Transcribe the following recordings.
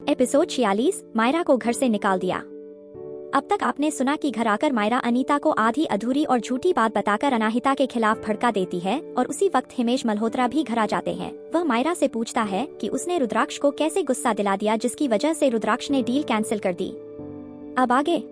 Episode 46 Myra को घर से निकाल दिया। अब तक आपने सुना कि घर आकर मायरा अनीता को आधी अधूरी और झूठी बात बताकर अनाहिता के खिलाफ भड़का देती है और उसी वक्त हिमेश मल्होत्रा भी घर आ जाते हैं। वह मायरा से पूछता है कि उसने रुद्राक्ष को कैसे गुस्सा दिला दिया जिसकी वजह से रुद्राक्ष ने डील कैंसिल कर दी। अब आगे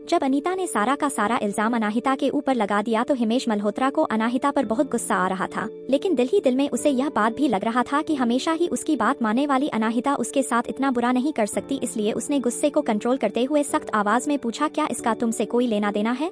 जब अनीता ने सारा का सारा इल्जाम अनाहिता के ऊपर लगा दिया तो हिमेश मल्होत्रा को अनाहिता पर बहुत गुस्सा आ रहा था, लेकिन दिल ही दिल में उसे यह बात भी लग रहा था कि हमेशा ही उसकी बात मानने वाली अनाहिता उसके साथ इतना बुरा नहीं कर सकती। इसलिए उसने गुस्से को कंट्रोल करते हुए सख्त आवाज में पूछा, क्या इसका तुमसे कोई लेना देना है?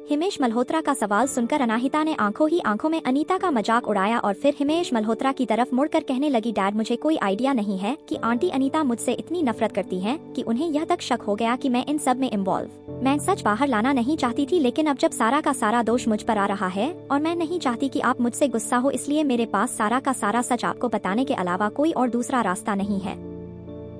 हिमेश मल्होत्रा का सवाल सुनकर अनाहिता ने आंखों ही आंखों में अनीता का मजाक उड़ाया और फिर हिमेश मल्होत्रा की तरफ मुड़कर कहने लगी, डैड मुझे कोई आइडिया नहीं है कि आंटी अनीता मुझसे इतनी नफरत करती हैं कि उन्हें यह तक शक हो गया कि मैं इन सब में इन्वॉल्व। मैं सच बाहर लाना नहीं चाहती थी, लेकिन अब जब सारा का सारा दोष मुझ पर आ रहा है और मैं नहीं चाहती कि आप मुझसे गुस्सा हो, इसलिए मेरे पास सारा का सारा सच आपको बताने के अलावा कोई और दूसरा रास्ता नहीं है।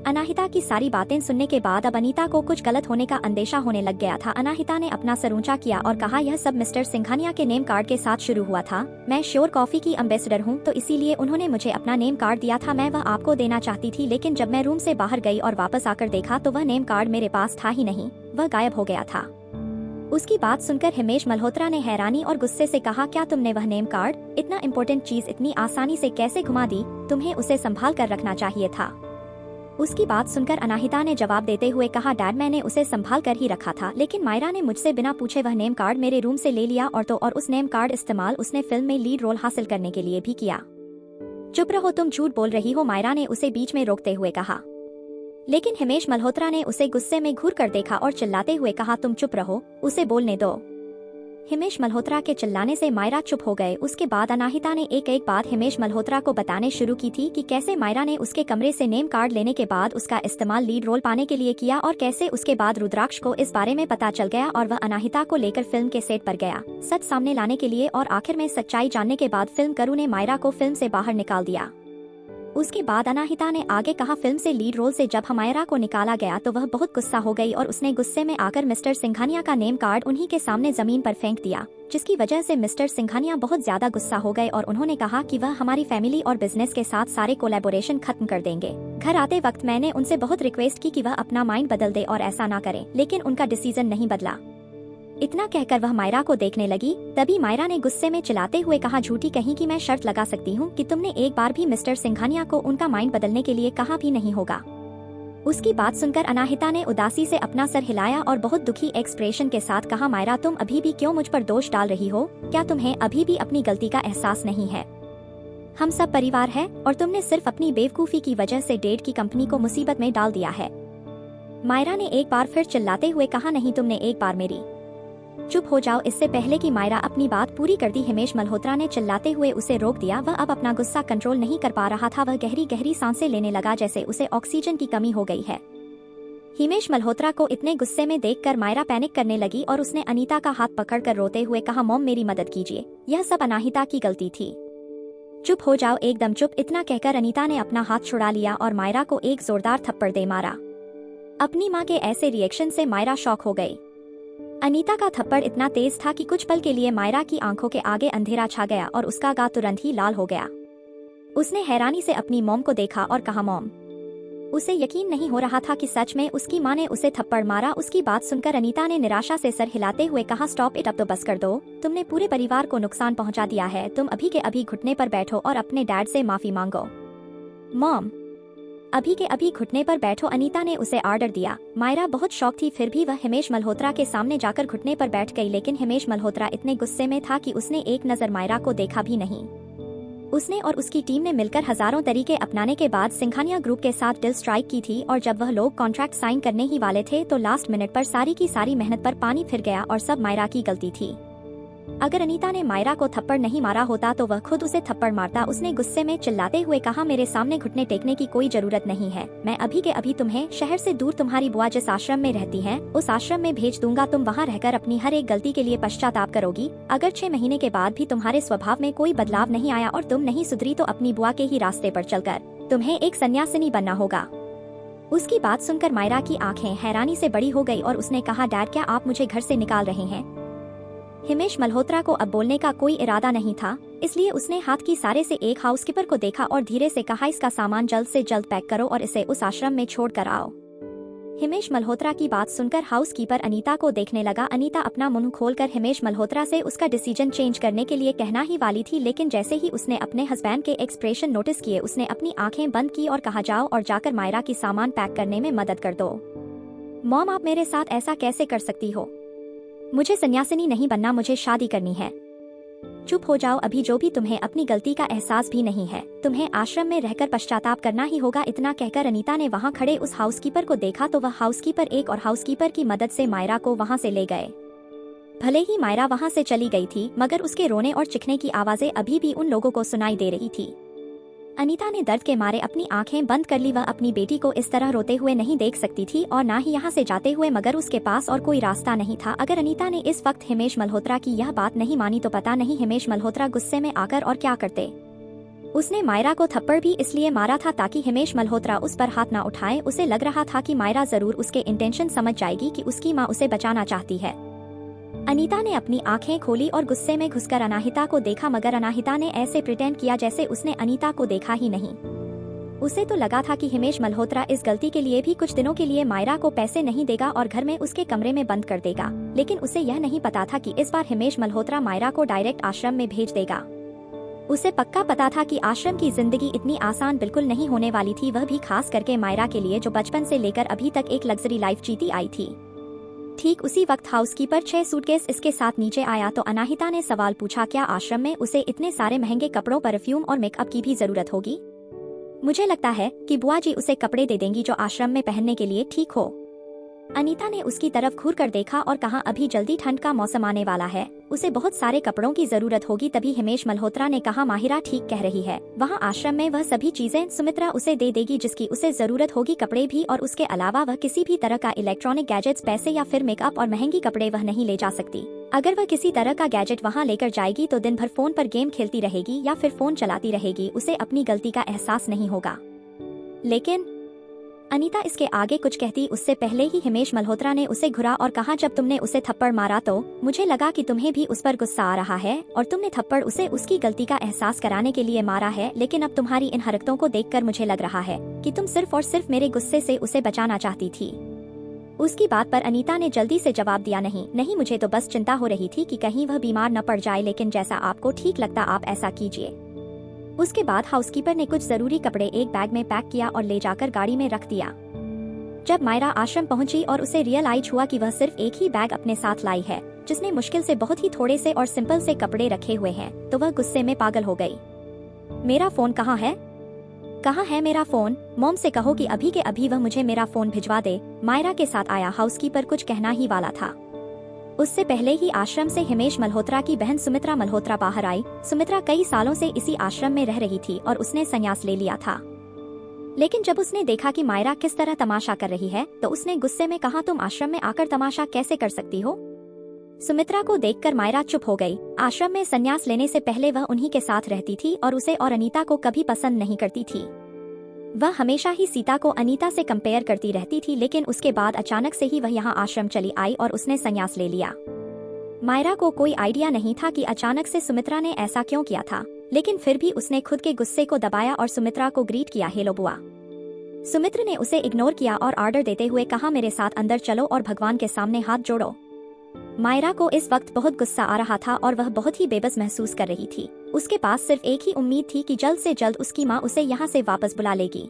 अनाहिता की सारी बातें सुनने के बाद अब अनीता को कुछ गलत होने का अंदेशा होने लग गया था। अनाहिता ने अपना सर ऊंचा किया और कहा, यह सब मिस्टर सिंघानिया के नेम कार्ड के साथ शुरू हुआ था। मैं श्योर कॉफी की एम्बेसडर हूं, तो इसीलिए उन्होंने मुझे अपना नेम कार्ड दिया था। मैं वह आपको देना चाहती थी, लेकिन जब मैं रूम से बाहर गई और वापस आकर देखा तो वह नेम कार्ड मेरे पास था ही नहीं, वह गायब हो गया था। उसकी बात सुनकर हिमेश मल्होत्रा ने हैरानी और गुस्से से कहा, क्या तुमने वह नेम कार्ड, इतना इम्पोर्टेंट चीज, इतनी आसानी से कैसे घुमा दी? तुम्हें उसे संभाल कर रखना चाहिए था। उसकी बात सुनकर अनाहिता ने जवाब देते हुए कहा, डैड मैंने उसे संभाल कर ही रखा था, लेकिन मायरा ने मुझसे बिना पूछे वह नेम कार्ड मेरे रूम से ले लिया और उस नेम कार्ड इस्तेमाल उसने फिल्म में लीड रोल हासिल करने के लिए भी किया। चुप रहो, तुम झूठ बोल रही हो, मायरा ने उसे बीच में रोकते हुए कहा। लेकिन हिमेश मल्होत्रा ने उसे गुस्से में घूर कर देखा और चिल्लाते हुए कहा, तुम चुप रहो, उसे बोलने दो। हिमेश मल्होत्रा के चिल्लाने से मायरा चुप हो गए। उसके बाद अनाहिता ने एक एक बात हिमेश मल्होत्रा को बताने शुरू की थी कि कैसे मायरा ने उसके कमरे से नेम कार्ड लेने के बाद उसका इस्तेमाल लीड रोल पाने के लिए किया और कैसे उसके बाद रुद्राक्ष को इस बारे में पता चल गया और वह अनाहिता को लेकर फिल्म के सेट पर गया सच सामने लाने के लिए, और आखिर में सच्चाई जानने के बाद फिल्म करू ने मायरा को फिल्म से बाहर निकाल दिया। उसके बाद अनाहिता ने आगे कहा, फिल्म से लीड रोल से जब मायरा को निकाला गया तो वह बहुत गुस्सा हो गई और उसने गुस्से में आकर मिस्टर सिंघानिया का नेम कार्ड उन्हीं के सामने जमीन पर फेंक दिया, जिसकी वजह से मिस्टर सिंघानिया बहुत ज्यादा गुस्सा हो गए और उन्होंने कहा कि वह हमारी फैमिली और बिजनेस के साथ सारे कोलैबोरेशन खत्म कर देंगे। घर आते वक्त मैंने उनसे बहुत रिक्वेस्ट की कि वह अपना माइंड बदल दे और ऐसा ना करें, लेकिन उनका डिसीजन नहीं बदला। इतना कहकर वह मायरा को देखने लगी। तभी मायरा ने गुस्से में चिल्लाते हुए कहा, झूठी कहीं की, मैं शर्त लगा सकती हूँ कि तुमने एक बार भी मिस्टर सिंघानिया को उनका माइंड बदलने के लिए कहा भी नहीं होगा। उसकी बात सुनकर अनाहिता ने उदासी से अपना सर हिलाया और बहुत दुखी एक्सप्रेशन के साथ कहा, मायरा तुम अभी भी क्यों मुझ पर दोष डाल रही हो? क्या तुम्हें अभी भी अपनी गलती का एहसास नहीं है? हम सब परिवार है और तुमने सिर्फ अपनी बेवकूफी की वजह से डेड की कंपनी को मुसीबत में डाल दिया है। मायरा ने एक बार फिर चिल्लाते हुए कहा, नहीं, तुमने एक बार मेरी चुप हो जाओ। इससे पहले कि मायरा अपनी बात पूरी कर दी, हिमेश मल्होत्रा ने चिल्लाते हुए उसे रोक दिया। वह अब अपना गुस्सा कंट्रोल नहीं कर पा रहा था। वह गहरी गहरी सांसें लेने लगा जैसे उसे ऑक्सीजन की कमी हो गई है। हिमेश मल्होत्रा को इतने गुस्से में देखकर मायरा पैनिक करने लगी और उसने अनीता का हाथ पकड़कर रोते हुए कहा, मॉम मेरी मदद कीजिए, यह सब अनाहिता की गलती थी। चुप हो जाओ, एकदम चुप। इतना कहकर अनीता ने अपना हाथ छुड़ा लिया और मायरा को एक जोरदार थप्पड़ दे मारा। अपनी माँ के ऐसे रिएक्शन से मायरा शॉक हो गई। अनीता का थप्पड़ इतना तेज था कि कुछ पल के लिए मायरा की आंखों के आगे अंधेरा छा गया और उसका गाल तुरंत ही लाल हो गया। उसने हैरानी से अपनी मॉम को देखा और कहा, मॉम। उसे यकीन नहीं हो रहा था कि सच में उसकी माँ ने उसे थप्पड़ मारा। उसकी बात सुनकर अनीता ने निराशा से सर हिलाते हुए कहा, स्टॉप इट, अब तो बस कर दो। तुमने पूरे परिवार को नुकसान पहुंचा दिया है। तुम अभी के अभी घुटने पर बैठो और अपने डैड से माफी मांगो। मॉम, अभी के अभी घुटने पर बैठो, अनीता ने उसे ऑर्डर दिया। मायरा बहुत शौक थी, फिर भी वह हिमेश मल्होत्रा के सामने जाकर घुटने पर बैठ गई, लेकिन हिमेश मल्होत्रा इतने गुस्से में था कि उसने एक नजर मायरा को देखा भी नहीं। उसने और उसकी टीम ने मिलकर हजारों तरीके अपनाने के बाद सिंघानिया ग्रुप के साथ डील स्ट्राइक की थी और जब वह लोग कॉन्ट्रैक्ट साइन करने ही वाले थे तो लास्ट मिनट पर सारी की सारी मेहनत पर पानी फिर गया और सब मायरा की गलती थी। अगर अनीता ने मायरा को थप्पड़ नहीं मारा होता तो वह खुद उसे थप्पड़ मारता। उसने गुस्से में चिल्लाते हुए कहा, मेरे सामने घुटने टेकने की कोई जरूरत नहीं है। मैं अभी के अभी तुम्हें शहर से दूर तुम्हारी बुआ जिस आश्रम में रहती है उस आश्रम में भेज दूंगा। तुम वहाँ रहकर अपनी हर एक गलती के लिए पश्चाताप करोगी। अगर 6 महीने के बाद भी तुम्हारे स्वभाव में कोई बदलाव नहीं आया और तुम नहीं सुधरी तो अपनी बुआ के ही रास्ते पर चलकर तुम्हें एक सन्यासिनी बनना होगा। उसकी बात सुनकर मायरा की आंखें हैरानी से बड़ी हो गई और उसने कहा, डैड क्या आप मुझे घर से निकाल रहे हैं? हिमेश मल्होत्रा को अब बोलने का कोई इरादा नहीं था, इसलिए उसने हाथ की इशारे से एक हाउसकीपर को देखा और धीरे से कहा, इसका सामान जल्द से जल्द पैक करो और इसे उस आश्रम में छोड़ कर आओ। हिमेश मल्होत्रा की बात सुनकर हाउसकीपर अनीता को देखने लगा। अनीता अपना मुंह खोलकर हिमेश मल्होत्रा से उसका डिसीजन चेंज करने के लिए कहना ही वाली थी, लेकिन जैसे ही उसने अपने हस्बैंड के एक्सप्रेशन नोटिस किए, उसने अपनी आंखें बंद की और कहा, जाओ और जाकर मायरा की सामान पैक करने में मदद कर दो। मॉम, आप मेरे साथ ऐसा कैसे कर सकती हो? मुझे सन्यासिनी नहीं बनना, मुझे शादी करनी है। चुप हो जाओ, अभी जो भी तुम्हें अपनी गलती का एहसास भी नहीं है, तुम्हें आश्रम में रहकर पश्चाताप करना ही होगा। इतना कहकर अनीता ने वहां खड़े उस हाउसकीपर को देखा तो वह हाउसकीपर एक और हाउसकीपर की मदद से मायरा को वहां से ले गए। भले ही मायरा वहां से चली गई थी, मगर उसके रोने और चिखने की आवाजें अभी भी उन लोगों को सुनाई दे रही थी। अनीता ने दर्द के मारे अपनी आंखें बंद कर ली। वह अपनी बेटी को इस तरह रोते हुए नहीं देख सकती थी और ना ही यहाँ से जाते हुए, मगर उसके पास और कोई रास्ता नहीं था। अगर अनीता ने इस वक्त हिमेश मल्होत्रा की यह बात नहीं मानी तो पता नहीं हिमेश मल्होत्रा गुस्से में आकर और क्या करते। उसने मायरा को थप्पड़ भी इसलिए मारा था ताकि हिमेश मल्होत्रा उस पर हाथ न उठाए। उसे लग रहा था कि मायरा जरूर उसके इंटेंशन समझ जाएगी कि उसकी माँ उसे बचाना चाहती है। अनीता ने अपनी आंखें खोली और गुस्से में घुसकर अनाहिता को देखा, मगर अनाहिता ने ऐसे प्रिटेंड किया जैसे उसने अनीता को देखा ही नहीं। उसे तो लगा था कि हिमेश मल्होत्रा इस गलती के लिए भी कुछ दिनों के लिए मायरा को पैसे नहीं देगा और घर में उसके कमरे में बंद कर देगा, लेकिन उसे यह नहीं पता था कि इस बार हिमेश मल्होत्रा मायरा को डायरेक्ट आश्रम में भेज देगा। उसे पक्का पता था कि आश्रम की जिंदगी इतनी आसान बिल्कुल नहीं होने वाली थी, वह भी खास करके मायरा के लिए जो बचपन से लेकर अभी तक एक लग्जरी लाइफ जीती आई थी। ठीक उसी वक्त हाउसकीपर 6 सूटकेस इसके साथ नीचे आया तो अनाहिता ने सवाल पूछा, क्या आश्रम में उसे इतने सारे महंगे कपड़ों, परफ्यूम और मेकअप की भी जरूरत होगी? मुझे लगता है कि बुआ जी उसे कपड़े दे देंगी जो आश्रम में पहनने के लिए ठीक हो। अनीता ने उसकी तरफ घूर कर देखा और कहा, अभी जल्दी ठंड का मौसम आने वाला है, उसे बहुत सारे कपड़ों की जरूरत होगी। तभी हिमेश मल्होत्रा ने कहा, माहिरा ठीक कह रही है, वहाँ आश्रम में वह सभी चीजें सुमित्रा उसे दे देगी जिसकी उसे जरूरत होगी, कपड़े भी, और उसके अलावा वह किसी भी तरह का इलेक्ट्रॉनिक गैजेट्स, पैसे या फिर मेकअप और महंगी कपड़े वह नहीं ले जा सकती। अगर वह किसी तरह का गैजेट वहाँ लेकर जाएगी तो दिन भर फोन पर गेम खेलती रहेगी या फिर फोन चलाती रहेगी, उसे अपनी गलती का एहसास नहीं होगा। लेकिन अनीता इसके आगे कुछ कहती उससे पहले ही हिमेश मल्होत्रा ने उसे घुरा और कहा, जब तुमने उसे थप्पड़ मारा तो मुझे लगा कि तुम्हें भी उस पर गुस्सा आ रहा है और तुमने थप्पड़ उसे उसकी गलती का एहसास कराने के लिए मारा है, लेकिन अब तुम्हारी इन हरकतों को देखकर मुझे लग रहा है कि तुम सिर्फ और सिर्फ मेरे गुस्से से उसे बचाना चाहती थी। उसकी बात पर अनीता ने जल्दी से जवाब दिया, नहीं, मुझे तो बस चिंता हो रही थी कि कहीं वह बीमार न पड़ जाए, लेकिन जैसा आपको ठीक लगता आप ऐसा कीजिए। उसके बाद हाउसकीपर ने कुछ जरूरी कपड़े एक बैग में पैक किया और ले जाकर गाड़ी में रख दिया। जब मायरा आश्रम पहुंची और उसे रियलाइज हुआ कि वह सिर्फ एक ही बैग अपने साथ लाई है जिसमें मुश्किल से बहुत ही थोड़े से और सिंपल से कपड़े रखे हुए हैं, तो वह गुस्से में पागल हो गई। मेरा फोन कहाँ है? कहाँ है मेरा फोन? मॉम से कहो कि अभी के अभी वह मुझे मेरा फोन भिजवा दे। मायरा के साथ आया हाउसकीपर कुछ कहना ही वाला था। उससे पहले ही आश्रम से हिमेश मल्होत्रा की बहन सुमित्रा मल्होत्रा बाहर आई। सुमित्रा कई सालों से इसी आश्रम में रह रही थी और उसने संन्यास ले लिया था, लेकिन जब उसने देखा कि मायरा किस तरह तमाशा कर रही है तो उसने गुस्से में कहा, तुम आश्रम में आकर तमाशा कैसे कर सकती हो? सुमित्रा को देखकर मायरा चुप हो गई। आश्रम में संन्यास लेने से पहले वह उन्हीं के साथ रहती थी और उसे और अनीता को कभी पसंद नहीं करती थी। वह हमेशा ही सीता को अनीता से कंपेयर करती रहती थी, लेकिन उसके बाद अचानक से ही वह यहाँ आश्रम चली आई और उसने संन्यास ले लिया। मायरा को कोई आइडिया नहीं था कि अचानक से सुमित्रा ने ऐसा क्यों किया था, लेकिन फिर भी उसने खुद के गुस्से को दबाया और सुमित्रा को ग्रीट किया, हेलो बुआ। सुमित्रा ने उसे इग्नोर किया और ऑर्डर देते हुए कहा, मेरे साथ अंदर चलो और भगवान के सामने हाथ जोड़ो। मायरा को इस वक्त बहुत गुस्सा आ रहा था और वह बहुत ही बेबस महसूस कर रही थी। उसके पास सिर्फ एक ही उम्मीद थी कि जल्द से जल्द उसकी माँ उसे यहाँ से वापस बुला लेगी,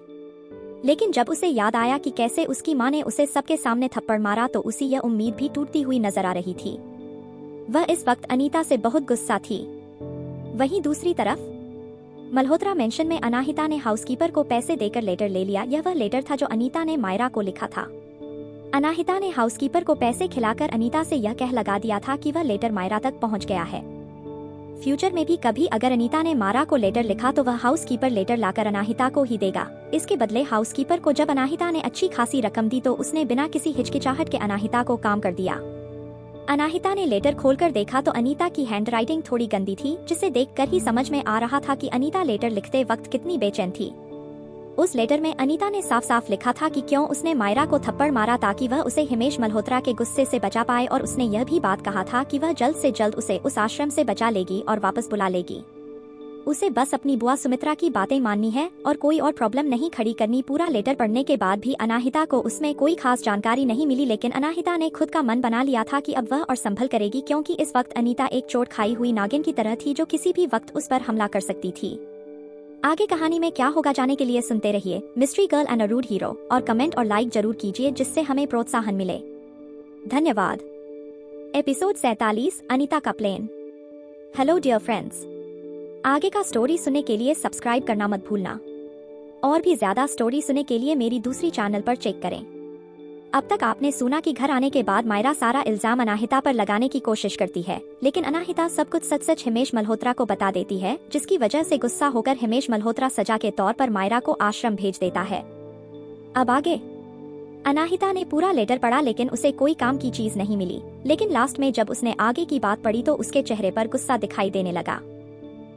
लेकिन जब उसे याद आया कि कैसे उसकी माँ ने उसे सबके सामने थप्पड़ मारा तो उसी यह उम्मीद भी टूटती हुई नजर आ रही थी। वह इस वक्त अनीता से बहुत गुस्सा थी। वहीं दूसरी तरफ मल्होत्रा मेंशन में अनाहिता ने हाउसकीपर को पैसे देकर लेटर ले लिया। यह वह लेटर था जो अनीता ने मायरा को लिखा था। अनाहिता ने हाउसकीपर को पैसे खिलाकर अनीता से यह कह लगा दिया था कि वह लेटर मायरा तक पहुंच गया है। फ्यूचर में भी कभी अगर अनीता ने मायरा को लेटर लिखा तो वह हाउसकीपर लेटर लाकर अनाहिता को ही देगा। इसके बदले हाउसकीपर को जब अनाहिता ने अच्छी खासी रकम दी तो उसने बिना किसी हिचकिचाहट के अनाहिता को काम कर दिया। अनाहिता ने लेटर खोलकर देखा तो अनीता की हैंडराइटिंग थोड़ी गंदी थी, जिसे देखकर ही समझ में आ रहा था कि अनीता लेटर लिखते वक्त कितनी बेचैन थी। उस लेटर में अनीता ने साफ साफ लिखा था कि क्यों उसने मायरा को थप्पड़ मारा ताकि वह उसे हिमेश मल्होत्रा के गुस्से से बचा पाए, और उसने यह भी बात कहा था कि वह जल्द से जल्द उसे उस आश्रम से बचा लेगी और वापस बुला लेगी। उसे बस अपनी बुआ सुमित्रा की बातें माननी है और कोई और प्रॉब्लम नहीं खड़ी करनी। पूरा लेटर पढ़ने के बाद भी अनाहिता को उसमें कोई खास जानकारी नहीं मिली, लेकिन अनाहिता ने खुद का मन बना लिया था कि अब वह और संभल करेगी, क्योंकि इस वक्त अनीता एक चोट खाई हुई नागिन की तरह थी जो किसी भी वक्त उस पर हमला कर सकती थी। आगे कहानी में क्या होगा जाने के लिए सुनते रहिए mystery girl and a rude hero, और कमेंट और लाइक जरूर कीजिए जिससे हमें प्रोत्साहन मिले। धन्यवाद। एपिसोड 47, अनीता का प्लेन। हेलो डियर फ्रेंड्स, आगे का स्टोरी सुनने के लिए सब्सक्राइब करना मत भूलना, और भी ज्यादा स्टोरी सुनने के लिए मेरी दूसरी चैनल पर चेक करें। अब तक आपने सुना कि घर आने के बाद मायरा सारा इल्जाम अनाहिता पर लगाने की कोशिश करती है, लेकिन अनाहिता सब कुछ सच सच हिमेश मल्होत्रा को बता देती है, जिसकी वजह से गुस्सा होकर हिमेश मल्होत्रा सजा के तौर पर मायरा को आश्रम भेज देता है। अब आगे अनाहिता ने पूरा लेटर पढ़ा लेकिन उसे कोई काम की चीज नहीं मिली, लेकिन लास्ट में जब उसने आगे की बात पढ़ी तो उसके चेहरे पर गुस्सा दिखाई देने लगा।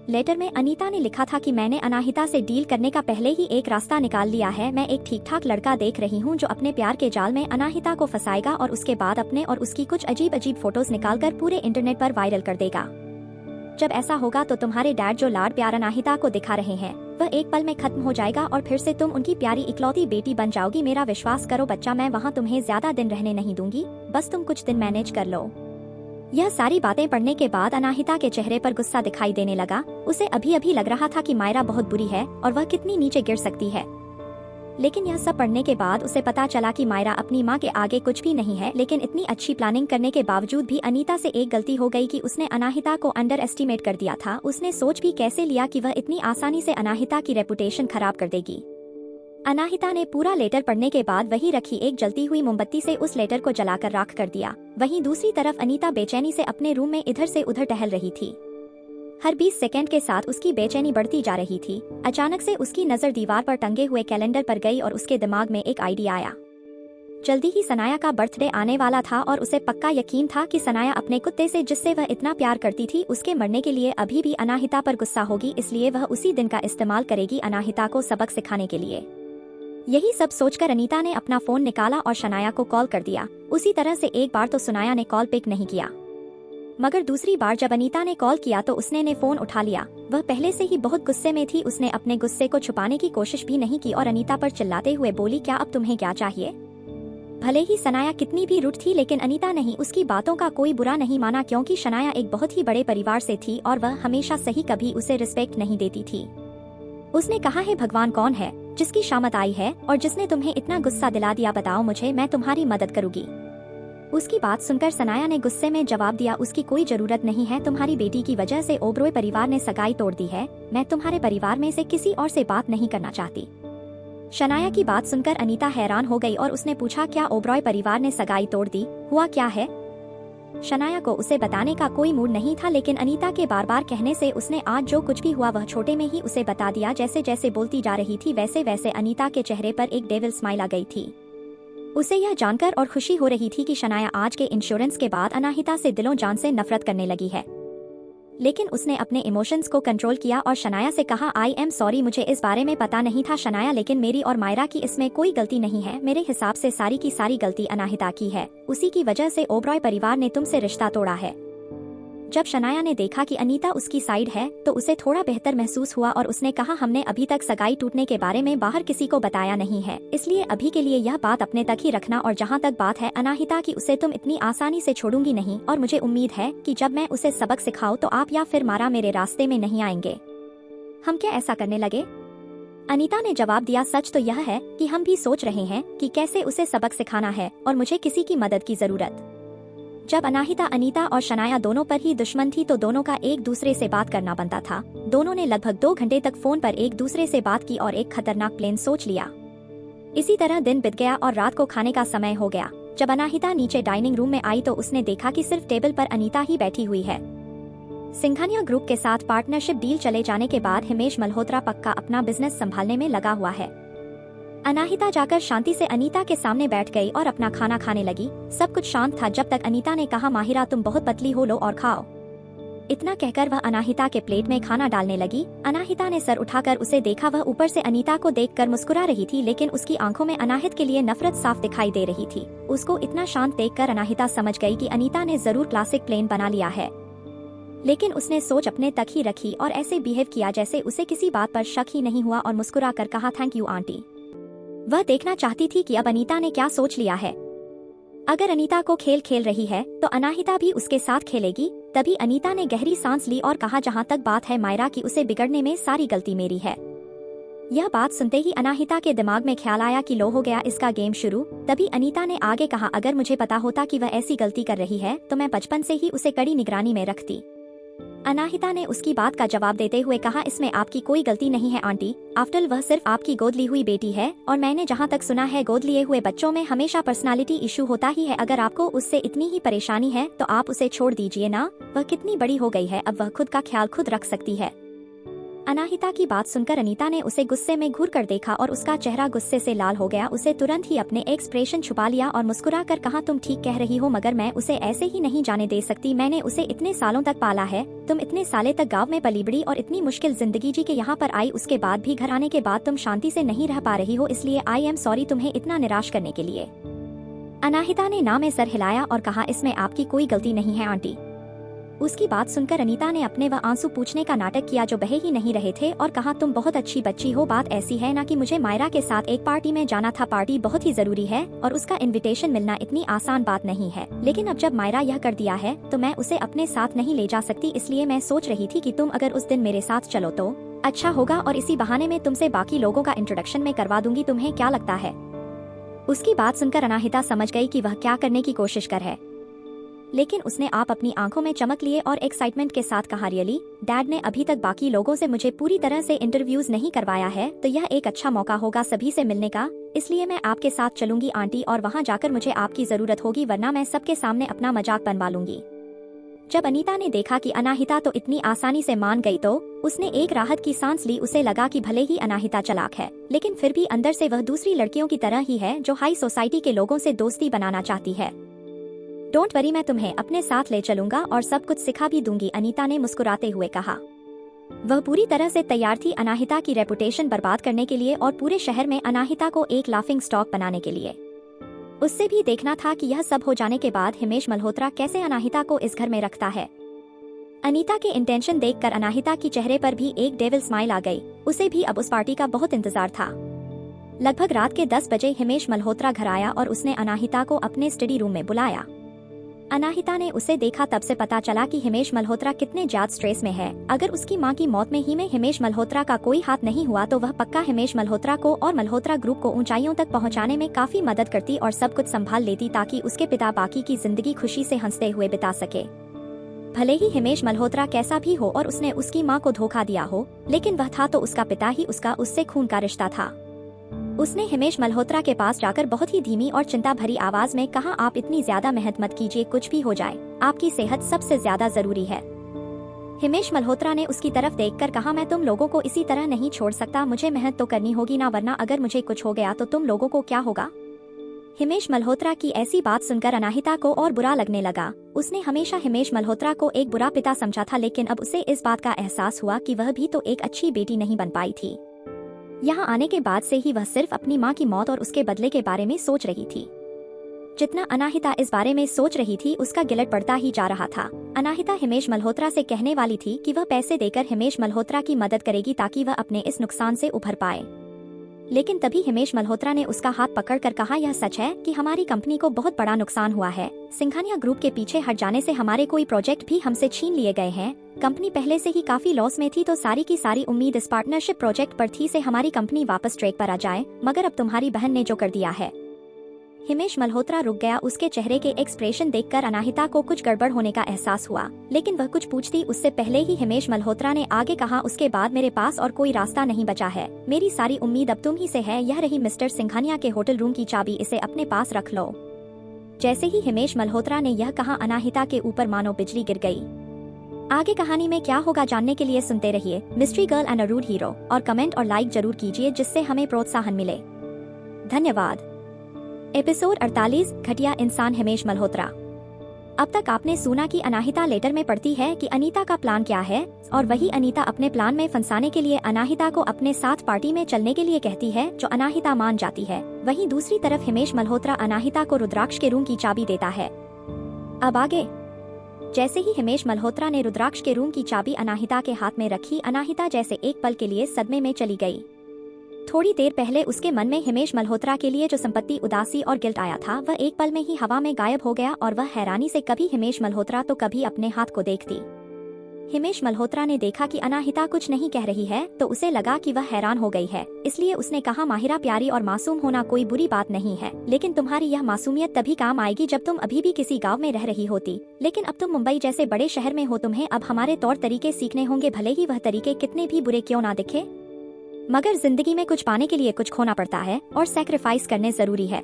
लेटर में अनीता ने लिखा था कि मैंने अनाहिता से डील करने का पहले ही एक रास्ता निकाल लिया है। मैं एक ठीक ठाक लड़का देख रही हूँ जो अपने प्यार के जाल में अनाहिता को फंसाएगा और उसके बाद अपने और उसकी कुछ अजीब अजीब फोटोज निकालकर पूरे इंटरनेट पर वायरल कर देगा। जब ऐसा होगा तो तुम्हारे डैड जो लाड प्यार अनाहिता को दिखा रहे हैं वह एक पल में खत्म हो जाएगा और फिर से तुम उनकी प्यारी इकलौती बेटी बन जाओगी। मेरा विश्वास करो बच्चा, मैं वहाँ तुम्हें ज्यादा दिन रहने नहीं दूंगी, बस तुम कुछ दिन मैनेज कर लो। यह सारी बातें पढ़ने के बाद अनाहिता के चेहरे पर गुस्सा दिखाई देने लगा। उसे अभी अभी लग रहा था कि मायरा बहुत बुरी है और वह कितनी नीचे गिर सकती है, लेकिन यह सब पढ़ने के बाद उसे पता चला कि मायरा अपनी माँ के आगे कुछ भी नहीं है। लेकिन इतनी अच्छी प्लानिंग करने के बावजूद भी अनीता से एक गलती हो गई कि उसने अनाहिता को अंडर एस्टिमेट कर दिया था। उसने सोच भी कैसे लिया कि वह इतनी आसानी से अनाहिता की रेपुटेशन खराब कर देगी। अनाहिता ने पूरा लेटर पढ़ने के बाद वही रखी एक जलती हुई मोमबत्ती से उस लेटर को जलाकर राख कर दिया। वहीं दूसरी तरफ अनीता बेचैनी से अपने रूम में इधर से उधर टहल रही थी। हर 20 सेकंड के साथ उसकी बेचैनी बढ़ती जा रही थी। अचानक से उसकी नजर दीवार पर टंगे हुए कैलेंडर पर गई और उसके दिमाग में एक आइडिया आया। जल्दी ही सनाया का बर्थडे आने वाला था और उसे पक्का यकीन था कि सनाया अपने कुत्ते से जिससे वह इतना प्यार करती थी उसके मरने के लिए अभी भी अनाहिता पर गुस्सा होगी, इसलिए वह उसी दिन का इस्तेमाल करेगी अनाहिता को सबक सिखाने के लिए। यही सब सोचकर अनीता ने अपना फोन निकाला और शनाया को कॉल कर दिया। उसी तरह से एक बार तो सुनाया ने कॉल पिक नहीं किया, मगर दूसरी बार जब अनीता ने कॉल किया तो उसने ने फोन उठा लिया। वह पहले से ही बहुत गुस्से में थी। उसने अपने गुस्से को छुपाने की कोशिश भी नहीं की और अनीता पर चिल्लाते हुए बोली, क्या अब तुम्हें क्या चाहिए? भले ही सनाया कितनी भी रुठ थी, लेकिन अनीता ने उसकी बातों का कोई बुरा नहीं माना, क्योंकि शनाया एक बहुत ही बड़े परिवार से थी और वह हमेशा सही कभी उसे रिस्पेक्ट नहीं देती थी। उसने कहा है, भगवान कौन है जिसकी शामत आई है और जिसने तुम्हें इतना गुस्सा दिला दिया? बताओ मुझे, मैं तुम्हारी मदद करूंगी। उसकी बात सुनकर सनाया ने गुस्से में जवाब दिया, उसकी कोई जरूरत नहीं है। तुम्हारी बेटी की वजह से ओबरॉय परिवार ने सगाई तोड़ दी है। मैं तुम्हारे परिवार में से किसी और से बात नहीं करना चाहती। शनाया की बात सुनकर अनीता हैरान हो गई और उसने पूछा, क्या ओबरॉय परिवार ने सगाई तोड़ दी? हुआ क्या है? शनाया को उसे बताने का कोई मूड नहीं था, लेकिन अनीता के बार बार कहने से उसने आज जो कुछ भी हुआ वह छोटे में ही उसे बता दिया। जैसे जैसे बोलती जा रही थी वैसे वैसे अनीता के चेहरे पर एक डेविल स्माइल आ गई थी। उसे यह जानकर और खुशी हो रही थी कि शनाया आज के इंश्योरेंस के बाद अनाहिता से दिलों जान से नफरत करने लगी है। लेकिन उसने अपने इमोशंस को कंट्रोल किया और शनाया से कहा, आई एम सॉरी, मुझे इस बारे में पता नहीं था शनाया, लेकिन मेरी और मायरा की इसमें कोई गलती नहीं है। मेरे हिसाब से सारी की सारी गलती अनाहिता की है। उसी की वजह से ओबरॉय परिवार ने तुमसे रिश्ता तोड़ा है। जब शनाया ने देखा कि अनीता उसकी साइड है तो उसे थोड़ा बेहतर महसूस हुआ और उसने कहा, हमने अभी तक सगाई टूटने के बारे में बाहर किसी को बताया नहीं है, इसलिए अभी के लिए यह बात अपने तक ही रखना। और जहाँ तक बात है अनाहिता की, उसे तुम इतनी आसानी से छोड़ूंगी नहीं और मुझे उम्मीद है कि जब मैं उसे सबक सिखाऊं तो आप या फिर मारा मेरे रास्ते में नहीं आएंगे। हम क्या ऐसा करने लगे? अनीता ने जवाब दिया, सच तो यह है कि हम भी सोच रहे हैं कि कैसे उसे सबक सिखाना है और मुझे किसी की मदद की जरूरत। जब अनाहिता, अनीता और शनाया दोनों पर ही दुश्मन थी तो दोनों का एक दूसरे से बात करना बनता था। दोनों ने लगभग 2 घंटे तक फोन पर एक दूसरे से बात की और एक खतरनाक प्लान सोच लिया। इसी तरह दिन बीत गया और रात को खाने का समय हो गया। जब अनाहिता नीचे डाइनिंग रूम में आई तो उसने देखा कि सिर्फ टेबल पर अनीता ही बैठी हुई है। सिंघानिया ग्रुप के साथ पार्टनरशिप डील चले जाने के बाद हिमेश मल्होत्रा पक्का अपना बिजनेस संभालने में लगा हुआ है। अनाहिता जाकर शांति से अनीता के सामने बैठ गई और अपना खाना खाने लगी। सब कुछ शांत था जब तक अनीता ने कहा, माहिरा तुम बहुत पतली हो, लो और खाओ। इतना कहकर वह अनाहिता के प्लेट में खाना डालने लगी। अनाहिता ने सर उठाकर उसे देखा। वह ऊपर से अनीता को देखकर मुस्कुरा रही थी, लेकिन उसकी आंखों में अनाहित के लिए नफरत साफ दिखाई दे रही थी। उसको इतना शांत देखकर अनाहिता समझ गई कि अनीता ने जरूर क्लासिक प्लेन बना लिया है, लेकिन उसने सोच अपने तक ही रखी और ऐसे बिहेव किया जैसे उसे किसी बात पर शक ही नहीं हुआ और मुस्कुरा कर कहा, थैंक यू आंटी। वह देखना चाहती थी कि अब अनीता ने क्या सोच लिया है। अगर अनीता को खेल खेल रही है तो अनाहिता भी उसके साथ खेलेगी। तभी अनीता ने गहरी सांस ली और कहा, जहाँ तक बात है मायरा की, उसे बिगड़ने में सारी गलती मेरी है। यह बात सुनते ही अनाहिता के दिमाग में ख्याल आया कि लो हो गया इसका गेम शुरू। तभी अनीता ने आगे कहा, अगर मुझे पता होता कि वह ऐसी गलती कर रही है तो मैं बचपन से ही उसे कड़ी निगरानी में रखती। अनाहिता ने उसकी बात का जवाब देते हुए कहा, इसमें आपकी कोई गलती नहीं है आंटी। आफ्टर वह सिर्फ आपकी गोद ली हुई बेटी है और मैंने जहाँ तक सुना है गोद लिए हुए बच्चों में हमेशा पर्सनालिटी इशू होता ही है। अगर आपको उससे इतनी ही परेशानी है तो आप उसे छोड़ दीजिए ना। वह कितनी बड़ी हो गई है, अब वह खुद का ख्याल खुद रख सकती है। अनाहिता की बात सुनकर अनीता ने उसे गुस्से में घूर कर देखा और उसका चेहरा गुस्से से लाल हो गया। उसे तुरंत ही अपने एक्सप्रेशन छुपा लिया और मुस्कुरा कर कहा, तुम ठीक कह रही हो, मगर मैं उसे ऐसे ही नहीं जाने दे सकती। मैंने उसे इतने सालों तक पाला है। तुम इतने साले तक गांव में पली बड़ी और इतनी मुश्किल जिंदगी जी के यहाँ पर आई, उसके बाद भी घर आने के बाद तुम शांति से नहीं रह पा रही हो, इसलिए आई एम सॉरी तुम्हें इतना निराश करने के लिए। अनाहिता ने ना में सर हिलाया और कहा, इसमें आपकी कोई गलती नहीं है आंटी। उसकी बात सुनकर अनीता ने अपने वह आंसू पूछने का नाटक किया जो बहे ही नहीं रहे थे और कहा, तुम बहुत अच्छी बच्ची हो। बात ऐसी है ना कि मुझे मायरा के साथ एक पार्टी में जाना था। पार्टी बहुत ही जरूरी है और उसका इनविटेशन मिलना इतनी आसान बात नहीं है, लेकिन अब जब मायरा यह कर दिया है तो मैं उसे अपने साथ नहीं ले जा सकती। इसलिए मैं सोच रही थी कि तुम अगर उस दिन मेरे साथ चलो तो अच्छा होगा और इसी बहाने में तुमसे बाकी लोगों का इंट्रोडक्शन में करवा दूंगी। तुम्हें क्या लगता है? उसकी बात सुनकर अनाहिता समझ गई कि वह क्या करने की कोशिश कर है, लेकिन उसने आप अपनी आंखों में चमक लिए और एक्साइटमेंट के साथ कहा, रियली डैड ने अभी तक बाकी लोगों से मुझे पूरी तरह से इंटरव्यूज नहीं करवाया है, तो यह एक अच्छा मौका होगा सभी से मिलने का। इसलिए मैं आपके साथ चलूंगी आंटी, और वहां जाकर मुझे आपकी जरूरत होगी, वरना मैं सबके सामने अपना मजाक बनवा लूंगी। जब अनीता ने देखा कि अनाहिता तो इतनी आसानी से मान गई तो उसने एक राहत की सांस ली। उसे लगा कि भले ही अनाहिता चालाक है, लेकिन फिर भी अंदर से वह दूसरी लड़कियों की तरह ही है जो हाई सोसाइटी के लोगों से दोस्ती बनाना चाहती है। डोंट वरी, मैं तुम्हें अपने साथ ले चलूंगा और सब कुछ सिखा भी दूंगी, अनीता ने मुस्कुराते हुए कहा। वह पूरी तरह से तैयार थी अनाहिता की रेपुटेशन बर्बाद करने के लिए और पूरे शहर में अनाहिता को एक लाफिंग स्टॉक बनाने के लिए। उससे भी देखना था कि यह सब हो जाने के बाद हिमेश मल्होत्रा कैसे अनाहिता को इस घर में रखता है। अनीता के इंटेंशन देखकर अनाहिता की चेहरे पर भी एक डेविल स्माइल आ गई। उसे भी अब उस पार्टी का बहुत इंतजार था। लगभग रात के 10 बजे हिमेश मल्होत्रा घर आया और उसने अनाहिता को अपने स्टडी रूम में बुलाया। अनाहिता ने उसे देखा तब से पता चला कि हिमेश मल्होत्रा कितने ज्यादा स्ट्रेस में है। अगर उसकी मां की मौत में ही में हिमेश मल्होत्रा का कोई हाथ नहीं हुआ तो वह पक्का हिमेश मल्होत्रा को और मल्होत्रा ग्रुप को ऊंचाइयों तक पहुंचाने में काफी मदद करती और सब कुछ संभाल लेती, ताकि उसके पिता बाकी की जिंदगी खुशी से हंसते हुए बिता सके। भले ही हिमेश मल्होत्रा कैसा भी हो और उसने उसकी माँ को धोखा दिया हो, लेकिन वह था तो उसका पिता ही, उसका उससे खून का रिश्ता था। उसने हिमेश मल्होत्रा के पास जाकर बहुत ही धीमी और चिंता भरी आवाज में कहा, आप इतनी ज्यादा मेहनत मत कीजिए, कुछ भी हो जाए आपकी सेहत सबसे ज्यादा जरूरी है। हिमेश मल्होत्रा ने उसकी तरफ देखकर कहा, मैं तुम लोगों को इसी तरह नहीं छोड़ सकता, मुझे मेहनत तो करनी होगी ना, वरना अगर मुझे कुछ हो गया तो तुम लोगों को क्या होगा। हिमेश मल्होत्रा की ऐसी बात सुनकर अनाहिता को और बुरा लगने लगा। उसने हमेशा हिमेश मल्होत्रा को एक बुरा पिता समझा था, लेकिन अब उसे इस बात का एहसास हुआ कि वह भी तो एक अच्छी बेटी नहीं बन पाई थी। यहाँ आने के बाद से ही वह सिर्फ अपनी माँ की मौत और उसके बदले के बारे में सोच रही थी। जितना अनाहिता इस बारे में सोच रही थी उसका गिलट पड़ता ही जा रहा था। अनाहिता हिमेश मल्होत्रा से कहने वाली थी कि वह पैसे देकर हिमेश मल्होत्रा की मदद करेगी ताकि वह अपने इस नुकसान से उभर पाए, लेकिन तभी हिमेश मल्होत्रा ने उसका हाथ पकड़कर कहा, यह सच है कि हमारी कंपनी को बहुत बड़ा नुकसान हुआ है। सिंघानिया ग्रुप के पीछे हट जाने से हमारे कोई प्रोजेक्ट भी हमसे छीन लिए गए हैं। कंपनी पहले से ही काफी लॉस में थी, तो सारी की सारी उम्मीद इस पार्टनरशिप प्रोजेक्ट पर थी से हमारी कंपनी वापस ट्रैक पर आ जाए, मगर अब तुम्हारी बहन ने जो कर दिया है। हिमेश मल्होत्रा रुक गया। उसके चेहरे के एक्सप्रेशन देखकर अनाहिता को कुछ गड़बड़ होने का एहसास हुआ, लेकिन वह कुछ पूछती उससे पहले ही हिमेश मल्होत्रा ने आगे कहा, उसके बाद मेरे पास और कोई रास्ता नहीं बचा है। मेरी सारी उम्मीद अब तुम ही से है। यह रही मिस्टर सिंघानिया के होटल रूम की चाबी, इसे अपने पास रख लो। जैसे ही हिमेश मल्होत्रा ने यह कहा, अनाहिता के ऊपर मानो बिजली गिर गई। आगे कहानी में क्या होगा जानने के लिए सुनते रहिए mystery girl and a rude hero, और कमेंट और लाइक जरूर कीजिए जिससे हमें प्रोत्साहन मिले। धन्यवाद। एपिसोड 48, घटिया इंसान हिमेश मल्होत्रा। अब तक आपने सुना कि अनाहिता लेटर में पढ़ती है कि अनीता का प्लान क्या है, और वही अनीता अपने प्लान में फंसाने के लिए अनाहिता को अपने साथ पार्टी में चलने के लिए कहती है, जो अनाहिता मान जाती है। वहीं दूसरी तरफ हिमेश मल्होत्रा अनाहिता को रुद्राक्ष के रूम की चाबी देता है। अब आगे। जैसे ही हिमेश मल्होत्रा ने रुद्राक्ष के रूम की चाबी अनाहिता के हाथ में रखी, अनाहिता जैसे एक पल के लिए सदमे में चली गई। थोड़ी देर पहले उसके मन में हिमेश मल्होत्रा के लिए जो संपत्ति, उदासी और गिल्ट आया था, वह एक पल में ही हवा में गायब हो गया और वह हैरानी से कभी हिमेश मल्होत्रा तो कभी अपने हाथ को देखती। हिमेश मल्होत्रा ने देखा कि अनाहिता कुछ नहीं कह रही है, तो उसे लगा कि वह हैरान हो गई है। इसलिए उसने कहा, माहिरा प्यारी और मासूम होना कोई बुरी बात नहीं है, लेकिन तुम्हारी यह मासूमियत तभी काम आएगी जब तुम अभी भी किसी गांव में रह रही होती। लेकिन अब तुम मुंबई जैसे बड़े शहर में हो, तुम्हें अब हमारे तौर तरीके सीखने होंगे, भले ही वह तरीके कितने भी बुरे क्यों ना दिखे। मगर जिंदगी में कुछ पाने के लिए कुछ खोना पड़ता है और सैक्रिफाइस करने जरूरी है।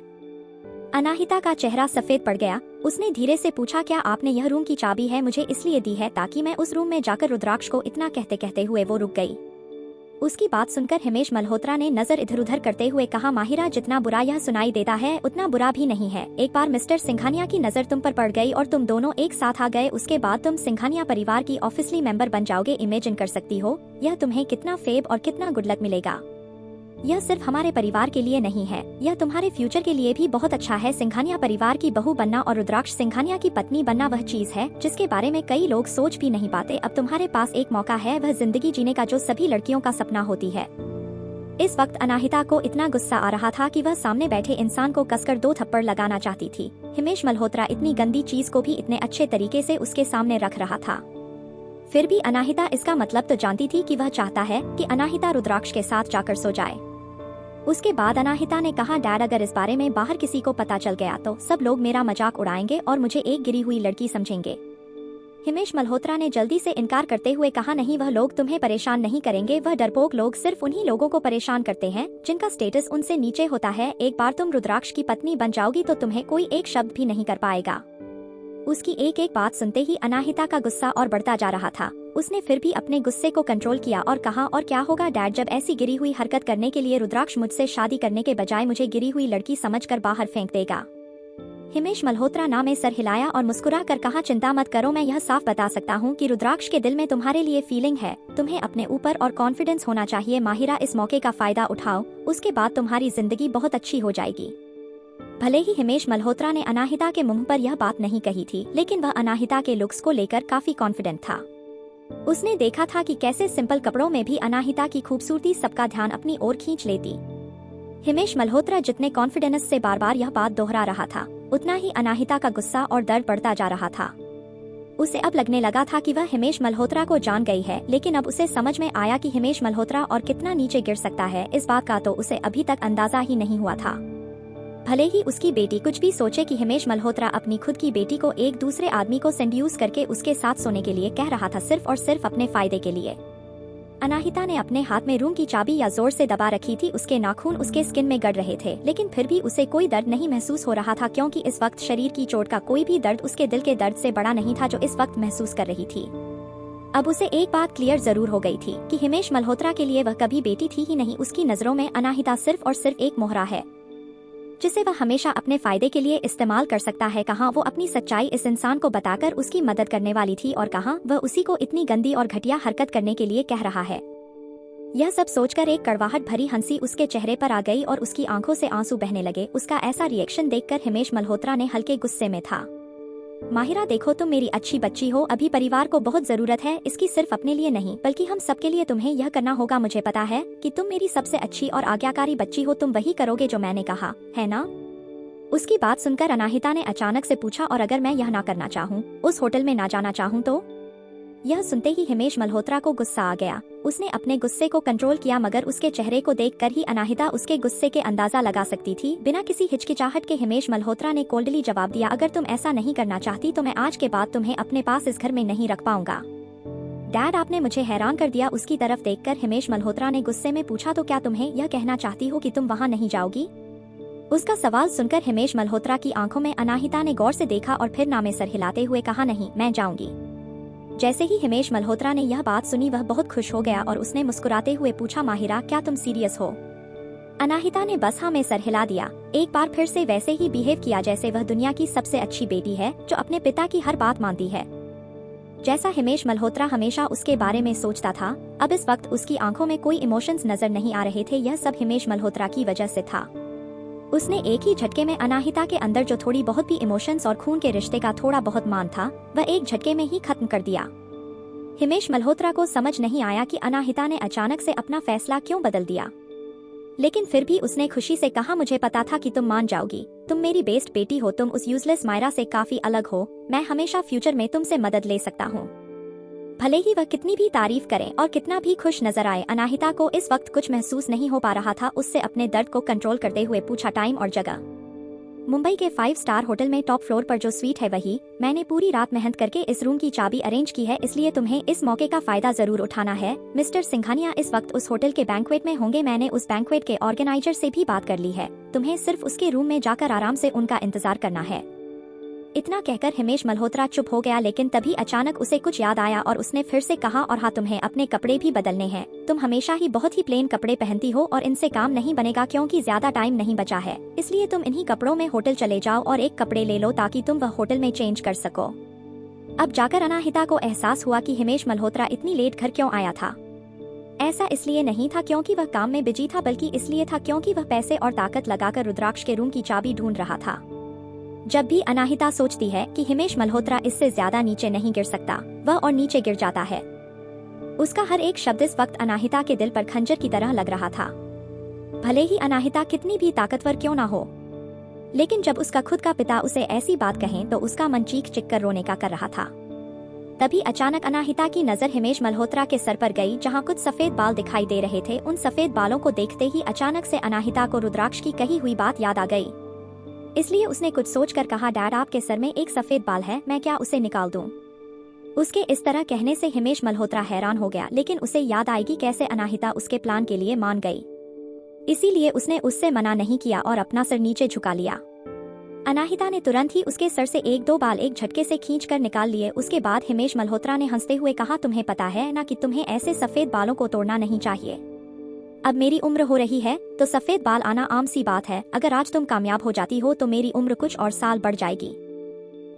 अनाहिता का चेहरा सफेद पड़ गया। उसने धीरे से पूछा, क्या आपने यह रूम की चाबी है मुझे इसलिए दी है ताकि मैं उस रूम में जाकर रुद्राक्ष को? इतना कहते कहते हुए वो रुक गई। उसकी बात सुनकर हिमेश मल्होत्रा ने नजर इधर उधर करते हुए कहा, माहिरा जितना बुरा यह सुनाई देता है उतना बुरा भी नहीं है। एक बार मिस्टर सिंघानिया की नजर तुम पर पड़ गई और तुम दोनों एक साथ आ गए, उसके बाद तुम सिंघानिया परिवार की ऑफिशियली मेंबर बन जाओगे। इमेजिन कर सकती हो यह तुम्हें कितना फेब और कितना गुड लक मिलेगा। यह सिर्फ हमारे परिवार के लिए नहीं है, यह तुम्हारे फ्यूचर के लिए भी बहुत अच्छा है। सिंघानिया परिवार की बहू बनना और रुद्राक्ष सिंघानिया की पत्नी बनना वह चीज है जिसके बारे में कई लोग सोच भी नहीं पाते। अब तुम्हारे पास एक मौका है, वह जिंदगी जीने का जो सभी लड़कियों का सपना होती है। इस वक्त अनाहिता को इतना गुस्सा आ रहा था कि वह सामने बैठे इंसान को कसकर 2 थप्पड़ लगाना चाहती थी। हिमेश मल्होत्रा इतनी गंदी चीज को भी इतने अच्छे तरीके से उसके सामने रख रहा था। फिर भी अनाहिता इसका मतलब तो जानती थी कि वह चाहता है कि अनाहिता रुद्राक्ष के साथ जाकर सो जाए। उसके बाद अनाहिता ने कहा, डैड अगर इस बारे में बाहर किसी को पता चल गया तो सब लोग मेरा मजाक उड़ाएंगे और मुझे एक गिरी हुई लड़की समझेंगे। हिमेश मल्होत्रा ने जल्दी से इनकार करते हुए कहा, नहीं, वह लोग तुम्हें परेशान नहीं करेंगे। वह डरपोक लोग सिर्फ उन्हीं लोगों को परेशान करते हैं जिनका स्टेटस उनसे नीचे होता है। एक बार तुम रुद्राक्ष की पत्नी बन जाओगी तो तुम्हें कोई एक शब्द भी नहीं कर पाएगा। उसकी एक एक बात सुनते ही अनाहिता का गुस्सा और बढ़ता जा रहा था। उसने फिर भी अपने गुस्से को कंट्रोल किया और कहा, और क्या होगा डैड, जब ऐसी गिरी हुई हरकत करने के लिए रुद्राक्ष मुझसे शादी करने के बजाय मुझे गिरी हुई लड़की समझकर बाहर फेंक देगा। हिमेश मल्होत्रा ना में सर हिलाया और मुस्कुरा कर कहा, चिंता मत करो, मैं यह साफ बता सकता हूँ कि रुद्राक्ष के दिल में तुम्हारे लिए फीलिंग है। तुम्हें अपने ऊपर और कॉन्फिडेंस होना चाहिए। माहिरा, इस मौके का फायदा उठाओ, उसके बाद तुम्हारी जिंदगी बहुत अच्छी हो जाएगी। भले ही हिमेश मल्होत्रा ने अनाहिता के मुंह पर यह बात नहीं कही थी, लेकिन वह अनाहिता के लुक्स को लेकर काफी कॉन्फिडेंट था। उसने देखा था कि कैसे सिंपल कपड़ों में भी अनाहिता की खूबसूरती सबका ध्यान अपनी ओर खींच लेती। हिमेश मल्होत्रा जितने कॉन्फिडेंस से बार बार यह बात दोहरा रहा था, उतना ही अनाहिता का गुस्सा और दर्द बढ़ता जा रहा था। उसे अब लगने लगा था कि वह हिमेश मल्होत्रा को जान गई है, लेकिन अब उसे समझ में आया कि हिमेश मल्होत्रा और कितना नीचे गिर सकता है, इस बात का तो उसे अभी तक अंदाजा ही नहीं हुआ था। भले ही उसकी बेटी कुछ भी सोचे कि हिमेश मल्होत्रा अपनी खुद की बेटी को एक दूसरे आदमी को सेंड्यूस करके उसके साथ सोने के लिए कह रहा था, सिर्फ और सिर्फ अपने फायदे के लिए। अनाहिता ने अपने हाथ में रूम की चाबी या जोर से दबा रखी थी। उसके नाखून उसके स्किन में गड़ रहे थे, लेकिन फिर भी उसे कोई दर्द नहीं महसूस हो रहा था, क्योंकि इस वक्त शरीर की चोट का कोई भी दर्द उसके दिल के दर्द से बड़ा नहीं था जो इस वक्त महसूस कर रही थी। अब उसे एक बात क्लियर जरूर हो गई थी कि हिमेश मल्होत्रा के लिए वह कभी बेटी थी ही नहीं। उसकी नजरों में अनाहिता सिर्फ और सिर्फ एक मोहरा है जिसे वह हमेशा अपने फायदे के लिए इस्तेमाल कर सकता है। कहाँ वो अपनी सच्चाई इस इंसान को बताकर उसकी मदद करने वाली थी, और कहाँ वह उसी को इतनी गंदी और घटिया हरकत करने के लिए कह रहा है। यह सब सोचकर एक कड़वाहट भरी हंसी उसके चेहरे पर आ गई और उसकी आंखों से आंसू बहने लगे। उसका ऐसा रिएक्शन देखकर हिमेश मल्होत्रा ने हल्के गुस्से में था। माहिरा, देखो, तुम मेरी अच्छी बच्ची हो, अभी परिवार को बहुत जरूरत है इसकी, सिर्फ अपने लिए नहीं बल्कि हम सबके लिए। तुम्हें यह करना होगा। मुझे पता है कि तुम मेरी सबसे अच्छी और आज्ञाकारी बच्ची हो, तुम वही करोगे जो मैंने कहा है ना? उसकी बात सुनकर अनाहिता ने अचानक से पूछा, और अगर मैं यह ना करना चाहूँ, उस होटल में ना जाना चाहूँ तो? यह सुनते ही हिमेश मल्होत्रा को गुस्सा आ गया। उसने अपने गुस्से को कंट्रोल किया, मगर उसके चेहरे को देखकर ही अनाहिता उसके गुस्से के अंदाजा लगा सकती थी। बिना किसी हिचकिचाहट के हिमेश मल्होत्रा ने कोल्डली जवाब दिया, अगर तुम ऐसा नहीं करना चाहती तो मैं आज के बाद तुम्हें अपने पास इस घर में नहीं रख पाऊंगा। डैड, आपने मुझे हैरान कर दिया। उसकी तरफ देखकर हिमेश मल्होत्रा ने गुस्से में पूछा, तो क्या तुम्हें यह कहना चाहती हो कि तुम वहाँ नहीं जाओगी? उसका सवाल सुनकर हिमेश मल्होत्रा की आंखों में अनाहिता ने गौर से देखा और फिर नामे सर हिलाते हुए कहा, नहीं, मैं जाऊंगी। जैसे ही हिमेश मल्होत्रा ने यह बात सुनी वह बहुत खुश हो गया और उसने मुस्कुराते हुए पूछा, माहिरा, क्या तुम सीरियस हो? अनाहिता ने बस हाँ में सर हिला दिया। एक बार फिर से वैसे ही बिहेव किया जैसे वह दुनिया की सबसे अच्छी बेटी है जो अपने पिता की हर बात मानती है। जैसा हिमेश मल्होत्रा हमेशा उसके बारे में सोचता था, अब इस वक्त उसकी आंखों में कोई इमोशंस नजर नहीं आ रहे थे। यह सब हिमेश मल्होत्रा की वजह से था। उसने एक ही झटके में अनाहिता के अंदर जो थोड़ी बहुत भी इमोशंस और खून के रिश्ते का थोड़ा बहुत मान था, वह एक झटके में ही खत्म कर दिया। हिमेश मल्होत्रा को समझ नहीं आया कि अनाहिता ने अचानक से अपना फैसला क्यों बदल दिया, लेकिन फिर भी उसने खुशी से कहा, मुझे पता था कि तुम मान जाओगी। तुम मेरी बेस्ट बेटी हो, तुम उस यूजलेस मायरा से काफी अलग हो। मैं हमेशा फ्यूचर में तुमसे मदद ले सकता हूँ। भले ही वह कितनी भी तारीफ करे और कितना भी खुश नजर आए, अनाहिता को इस वक्त कुछ महसूस नहीं हो पा रहा था। उससे अपने दर्द को कंट्रोल करते हुए पूछा, टाइम और जगह? मुंबई के 5 स्टार होटल में टॉप फ्लोर पर जो स्वीट है वही। मैंने पूरी रात मेहनत करके इस रूम की चाबी अरेंज की है, इसलिए तुम्हें इस मौके का फायदा जरूर उठाना है। मिस्टर सिंघानिया इस वक्त उस होटल के बैंक्वेट में होंगे। मैंने उस बैंक्वेट के ऑर्गेनाइजर से भी बात कर ली है। तुम्हें सिर्फ उसके रूम में जाकर आराम से उनका इंतजार करना है। इतना कहकर हिमेश मल्होत्रा चुप हो गया, लेकिन तभी अचानक उसे कुछ याद आया और उसने फिर से कहा, और हाँ, तुम्हें अपने कपड़े भी बदलने हैं। तुम हमेशा ही बहुत ही प्लेन कपड़े पहनती हो और इनसे काम नहीं बनेगा क्योंकि ज्यादा टाइम नहीं बचा है। इसलिए तुम इन्हीं कपड़ों में होटल चले जाओ और एक कपड़े ले लो ताकि तुम वह होटल में चेंज कर सको। अब जाकर अनाहिता को एहसास हुआ कि हिमेश मल्होत्रा इतनी लेट घर क्यों आया था। ऐसा इसलिए नहीं था क्योंकि वह काम में बिजी था, बल्कि इसलिए था क्योंकि वह पैसे और ताकत लगाकर रुद्राक्ष के रूम की चाबी ढूंढ रहा था। जब भी अनाहिता सोचती है कि हिमेश मल्होत्रा इससे ज्यादा नीचे नहीं गिर सकता, वह और नीचे गिर जाता है। उसका हर एक शब्द इस वक्त अनाहिता के दिल पर खंजर की तरह लग रहा था। भले ही अनाहिता कितनी भी ताकतवर क्यों ना हो, लेकिन जब उसका खुद का पिता उसे ऐसी बात कहे तो उसका मन चीख चिख कर रोने का कर रहा था। तभी अचानक अनाहिता की नजर हिमेश मल्होत्रा के सर पर गई, जहां कुछ सफेद बाल दिखाई दे रहे थे। उन सफेद बालों को देखते ही अचानक से अनाहिता को रुद्राक्ष की कही हुई बात याद आ गई। इसलिए उसने कुछ सोचकर कहा, डैड, आपके सर में एक सफेद बाल है, मैं क्या उसे निकाल दूं? उसके इस तरह कहने से हिमेश मल्होत्रा हैरान हो गया, लेकिन उसे याद आएगी कैसे अनाहिता उसके प्लान के लिए मान गई। इसीलिए उसने उससे मना नहीं किया और अपना सर नीचे झुका लिया। अनाहिता ने तुरंत ही उसके सर से 1-2 बाल एक झटके से खींचकर निकाल लिए। उसके बाद हिमेश मल्होत्रा ने हंसते हुए कहा, तुम्हें पता है ना कि तुम्हें ऐसे सफेद बालों को तोड़ना नहीं चाहिए। अब मेरी उम्र हो रही है तो सफेद बाल आना आम सी बात है। अगर आज तुम कामयाब हो जाती हो तो मेरी उम्र कुछ और साल बढ़ जाएगी।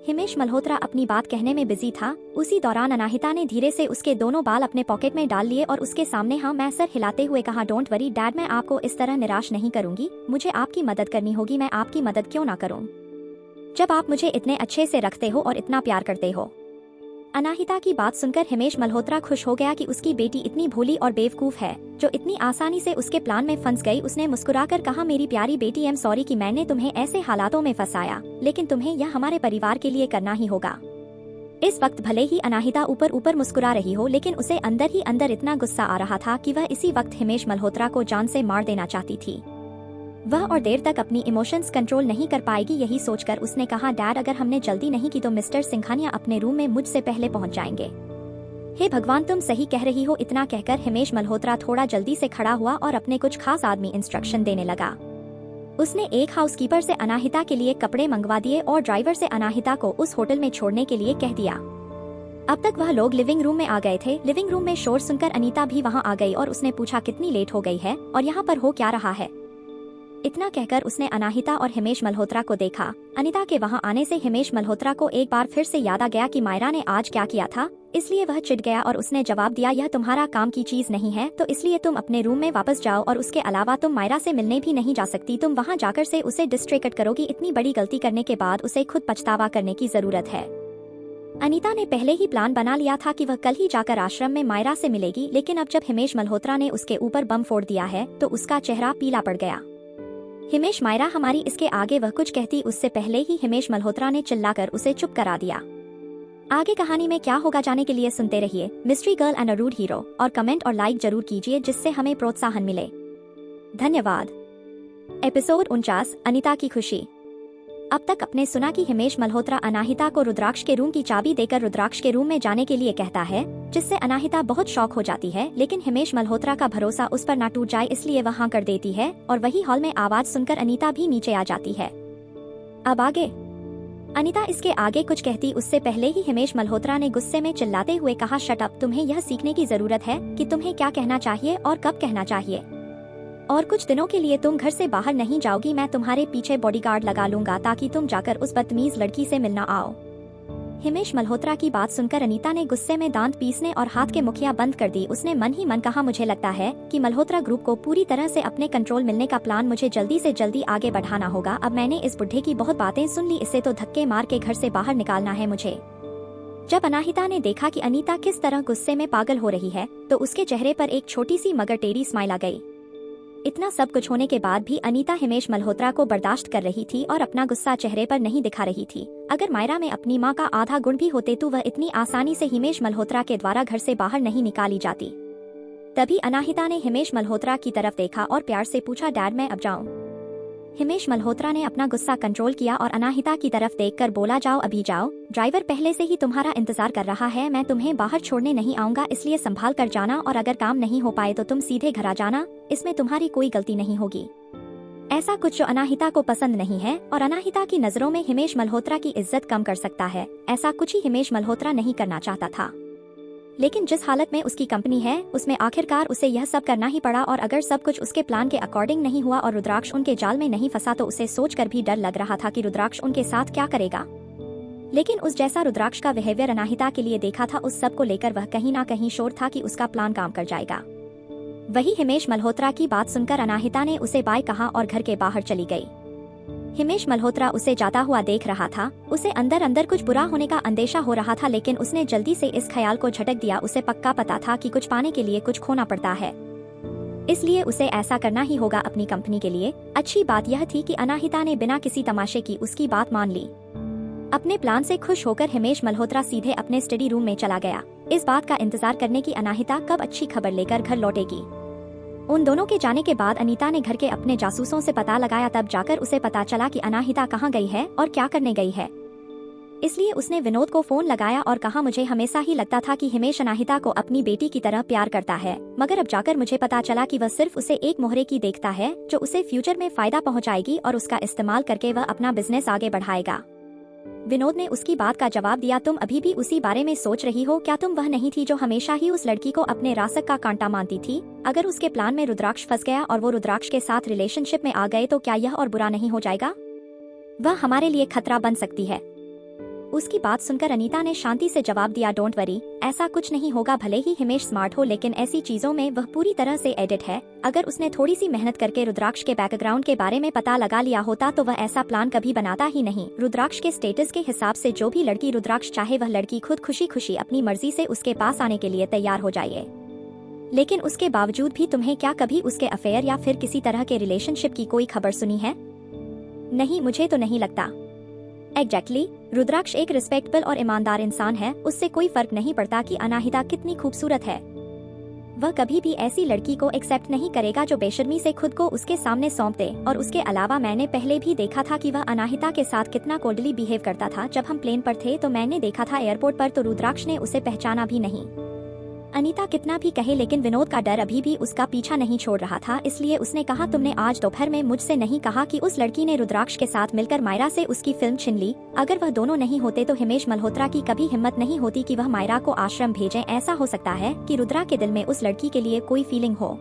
हिमेश मल्होत्रा अपनी बात कहने में बिजी था। उसी दौरान अनाहिता ने धीरे से उसके दोनों बाल अपने पॉकेट में डाल लिए और उसके सामने हाँ मैं सर हिलाते हुए कहा, डोंट वरी डैड, मैं आपको इस तरह निराश नहीं करूंगी। मुझे आपकी मदद करनी होगी। मैं आपकी मदद क्यों ना करूं, जब आप मुझे इतने अच्छे से रखते हो और इतना प्यार करते हो। अनाहिता की बात सुनकर हिमेश मल्होत्रा खुश हो गया कि उसकी बेटी इतनी भोली और बेवकूफ है जो इतनी आसानी से उसके प्लान में फंस गई। उसने मुस्कुराकर कहा, मेरी प्यारी बेटी, आई एम सॉरी कि मैंने तुम्हें ऐसे हालातों में फंसाया, लेकिन तुम्हें यह हमारे परिवार के लिए करना ही होगा। इस वक्त भले ही अनाहिता ऊपर ऊपर मुस्कुरा रही हो, लेकिन उसे अंदर ही अंदर इतना गुस्सा आ रहा था कि वह इसी वक्त हिमेश मल्होत्रा को जान से मार देना चाहती थी। वह और देर तक अपनी इमोशंस कंट्रोल नहीं कर पाएगी। यही सोचकर उसने कहा, डैड, अगर हमने जल्दी नहीं की तो मिस्टर सिंघानिया अपने रूम में मुझसे पहले पहुंच जाएंगे। हे भगवान, तुम सही कह रही हो। इतना कहकर हिमेश मल्होत्रा थोड़ा जल्दी से खड़ा हुआ और अपने कुछ खास आदमी इंस्ट्रक्शन देने लगा। उसने एक हाउसकीपर से अनाहिता के लिए कपड़े मंगवा दिए और ड्राइवर से अनाहिता को उस होटल में छोड़ने के लिए कह दिया। अब तक वह लोग लिविंग रूम में आ गए थे। लिविंग रूम में शोर सुनकर अनीता भी वहां आ गई और उसने पूछा, कितनी लेट हो गई है और यहाँ पर हो क्या रहा है? इतना कहकर उसने अनाहिता और हिमेश मल्होत्रा को देखा। अनीता के वहां आने से हिमेश मल्होत्रा को एक बार फिर से याद आ गया कि मायरा ने आज क्या किया था। इसलिए वह चिढ़ गया और उसने जवाब दिया, यह तुम्हारा काम की चीज नहीं है, तो इसलिए तुम अपने रूम में वापस जाओ और उसके अलावा तुम मायरा से मिलने भी नहीं जा सकती। तुम वहां जाकर से उसे डिस्ट्रैक्ट करोगी। इतनी बड़ी गलती करने के बाद उसे खुद पछतावा करने की जरूरत है। अनीता ने पहले ही प्लान बना लिया था कि वह कल ही जाकर आश्रम में मायरा से मिलेगी, लेकिन अब जब हिमेश मल्होत्रा ने उसके ऊपर बम फोड़ दिया है तो उसका चेहरा पीला पड़ गया। हिमेश, मायरा हमारी, इसके आगे वह कुछ कहती उससे पहले ही हिमेश मल्होत्रा ने चिल्लाकर उसे चुप करा दिया। आगे कहानी में क्या होगा जाने के लिए सुनते रहिए mystery girl and a rude hero, और कमेंट और लाइक जरूर कीजिए जिससे हमें प्रोत्साहन मिले। धन्यवाद। एपिसोड 49, अनीता की खुशी। अब तक आपने सुना कि हिमेश मल्होत्रा अनाहिता को रुद्राक्ष के रूम की चाबी देकर रुद्राक्ष के रूम में जाने के लिए कहता है, जिससे अनाहिता बहुत शॉक हो जाती है, लेकिन हिमेश मल्होत्रा का भरोसा उस पर ना टूट जाए इसलिए वह हाँ कर देती है और वही हॉल में आवाज सुनकर अनीता भी नीचे आ जाती है। अब आगे अनीता इसके आगे कुछ कहती उससे पहले ही हिमेश मल्होत्रा ने गुस्से में चिल्लाते हुए कहा, शट अप, तुम्हें यह सीखने की जरूरत है कि तुम्हें क्या कहना चाहिए और कब कहना चाहिए। और कुछ दिनों के लिए तुम घर से बाहर नहीं जाओगी, मैं तुम्हारे पीछे बॉडीगार्ड लगा लूंगा ताकि तुम जाकर उस बदतमीज लड़की से मिलना आओ। हिमेश मल्होत्रा की बात सुनकर अनीता ने गुस्से में दांत पीसने और हाथ के मुखिया बंद कर दी। उसने मन ही मन कहा, मुझे लगता है कि मल्होत्रा ग्रुप को पूरी तरह से अपने कंट्रोल मिलने का प्लान मुझे जल्दी से जल्दी आगे बढ़ाना होगा। अब मैंने इस बुढ़े की बहुत बातें सुन ली, इसे तो धक्के मार के घर से बाहर निकालना है मुझे। जब अनाहिता ने देखा कि अनीता किस तरह गुस्से में पागल हो रही है तो उसके चेहरे पर एक छोटी सी मगर टेढ़ी स्माइल आ गई। इतना सब कुछ होने के बाद भी अनीता हिमेश मल्होत्रा को बर्दाश्त कर रही थी और अपना गुस्सा चेहरे पर नहीं दिखा रही थी। अगर मायरा में अपनी माँ का आधा गुण भी होते तो वह इतनी आसानी से हिमेश मल्होत्रा के द्वारा घर से बाहर नहीं निकाली जाती। तभी अनाहिता ने हिमेश मल्होत्रा की तरफ देखा और प्यार से पूछा, डैड मैं अब जाऊं? हिमेश मल्होत्रा ने अपना गुस्सा कंट्रोल किया और अनाहिता की तरफ देखकर बोला, जाओ अभी जाओ, ड्राइवर पहले से ही तुम्हारा इंतजार कर रहा है। मैं तुम्हें बाहर छोड़ने नहीं आऊंगा, इसलिए संभाल कर जाना और अगर काम नहीं हो पाए तो तुम सीधे घर आ जाना, इसमें तुम्हारी कोई गलती नहीं होगी। ऐसा कुछ जो अनाहिता को पसंद नहीं है और अनाहिता की नजरों में हिमेश मल्होत्रा की इज्जत कम कर सकता है, ऐसा कुछ ही हिमेश मल्होत्रा नहीं करना चाहता था। लेकिन जिस हालत में उसकी कंपनी है उसमें आखिरकार उसे यह सब करना ही पड़ा और अगर सब कुछ उसके प्लान के अकॉर्डिंग नहीं हुआ और रुद्राक्ष उनके जाल में नहीं फंसा तो उसे सोचकर भी डर लग रहा था कि रुद्राक्ष उनके साथ क्या करेगा। लेकिन उस जैसा रुद्राक्ष का बिहेवियर अनाहिता के लिए देखा था, उस सब को लेकर वह कहीं ना कहीं श्योर था कि उसका प्लान काम कर जाएगा। वही हिमेश मल्होत्रा की बात सुनकर अनाहिता ने उसे बाय कहा और घर के बाहर चली गई। हिमेश मल्होत्रा उसे जाता हुआ देख रहा था। उसे अंदर अंदर कुछ बुरा होने का अंदेशा हो रहा था, लेकिन उसने जल्दी से इस ख्याल को झटक दिया। उसे पक्का पता था कि कुछ पाने के लिए कुछ खोना पड़ता है, इसलिए उसे ऐसा करना ही होगा अपनी कंपनी के लिए। अच्छी बात यह थी कि अनाहिता ने बिना किसी तमाशे की उसकी बात मान ली। अपने प्लान से खुश होकर हिमेश मल्होत्रा सीधे अपने स्टडी रूम में चला गया, इस बात का इंतजार करने की अनाहिता कब अच्छी खबर लेकर घर लौटेगी। उन दोनों के जाने के बाद अनीता ने घर के अपने जासूसों से पता लगाया, तब जाकर उसे पता चला कि अनाहिता कहाँ गई है और क्या करने गई है। इसलिए उसने विनोद को फोन लगाया और कहा, मुझे हमेशा ही लगता था कि हिमेश अनाहिता को अपनी बेटी की तरह प्यार करता है, मगर अब जाकर मुझे पता चला कि वह सिर्फ उसे एक मोहरे की देखता है जो उसे फ्यूचर में फायदा पहुंचाएगी और उसका इस्तेमाल करके वह अपना बिजनेस आगे बढ़ाएगा। विनोद ने उसकी बात का जवाब दिया, तुम अभी भी उसी बारे में सोच रही हो? क्या तुम वह नहीं थी जो हमेशा ही उस लड़की को अपने रासक का कांटा मानती थी? अगर उसके प्लान में रुद्राक्ष फंस गया और वो रुद्राक्ष के साथ रिलेशनशिप में आ गए तो क्या यह और बुरा नहीं हो जाएगा? वह हमारे लिए खतरा बन सकती है। उसकी बात सुनकर अनीता ने शांति से जवाब दिया, डोंट वरी, ऐसा कुछ नहीं होगा। भले ही हिमेश स्मार्ट हो लेकिन ऐसी चीजों में वह पूरी तरह से एडिट है। अगर उसने थोड़ी सी मेहनत करके रुद्राक्ष के बैकग्राउंड के बारे में पता लगा लिया होता तो वह ऐसा प्लान कभी बनाता ही नहीं। रुद्राक्ष के स्टेटस के हिसाब से जो भी लड़की रुद्राक्ष चाहे वह लड़की खुद खुशी खुशी अपनी मर्जी से उसके पास आने के लिए तैयार हो जाए। लेकिन उसके बावजूद भी तुम्हें क्या कभी उसके अफेयर या फिर किसी तरह के रिलेशनशिप की कोई खबर सुनी है? नहीं, मुझे तो नहीं लगता। एग्जैक्टली, रुद्राक्ष एक रिस्पेक्टेबल और ईमानदार इंसान है। उससे कोई फर्क नहीं पड़ता कि अनाहिता कितनी खूबसूरत है। वह कभी भी ऐसी लड़की को एक्सेप्ट नहीं करेगा जो बेशर्मी से खुद को उसके सामने सौंप दे। और उसके अलावा मैंने पहले भी देखा था कि वह अनाहिता के साथ कितना कोल्डली बिहेव करता था। जब हम प्लेन पर थे तो मैंने देखा था एयरपोर्ट पर तो रुद्राक्ष ने उसे पहचाना भी नहीं। अनीता कितना भी कहे लेकिन विनोद का डर अभी भी उसका पीछा नहीं छोड़ रहा था, इसलिए उसने कहा, तुमने आज दोपहर में मुझसे नहीं कहा कि उस लड़की ने रुद्राक्ष के साथ मिलकर मायरा से उसकी फिल्म छीन ली? अगर वह दोनों नहीं होते तो हिमेश मल्होत्रा की कभी हिम्मत नहीं होती कि वह मायरा को आश्रम भेजें। ऐसा हो सकता है कि रुद्रा के दिल में उस लड़की के लिए कोई फीलिंग हो।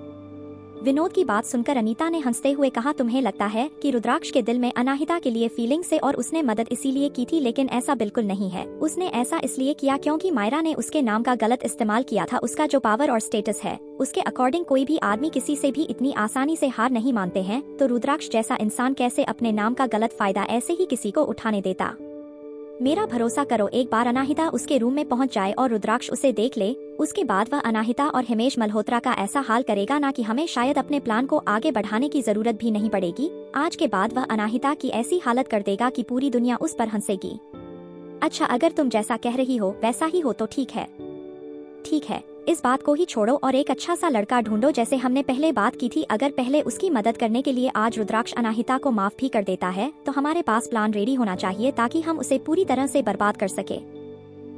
विनोद की बात सुनकर अनीता ने हंसते हुए कहा, तुम्हें लगता है कि रुद्राक्ष के दिल में अनाहिता के लिए फीलिंग से और उसने मदद इसीलिए की थी, लेकिन ऐसा बिल्कुल नहीं है। उसने ऐसा इसलिए किया क्योंकि मायरा ने उसके नाम का गलत इस्तेमाल किया था। उसका जो पावर और स्टेटस है उसके अकॉर्डिंग कोई भी आदमी किसी से भी इतनी आसानी से हार नहीं मानते हैं, तो रुद्राक्ष जैसा इंसान कैसे अपने नाम का गलत फायदा ऐसे ही किसी को उठाने देता? मेरा भरोसा करो, एक बार अनाहिता उसके रूम में पहुंच जाए और रुद्राक्ष उसे देख ले, उसके बाद वह अनाहिता और हिमेश मल्होत्रा का ऐसा हाल करेगा ना कि हमें शायद अपने प्लान को आगे बढ़ाने की जरूरत भी नहीं पड़ेगी। आज के बाद वह अनाहिता की ऐसी हालत कर देगा कि पूरी दुनिया उस पर हंसेगी। अच्छा, अगर तुम जैसा कह रही हो वैसा ही हो तो ठीक है। ठीक है, इस बात को ही छोड़ो और एक अच्छा सा लड़का ढूंढो, जैसे हमने पहले बात की थी। अगर पहले उसकी मदद करने के लिए आज रुद्राक्ष अनाहिता को माफ भी कर देता है तो हमारे पास प्लान रेडी होना चाहिए ताकि हम उसे पूरी तरह से बर्बाद कर सके।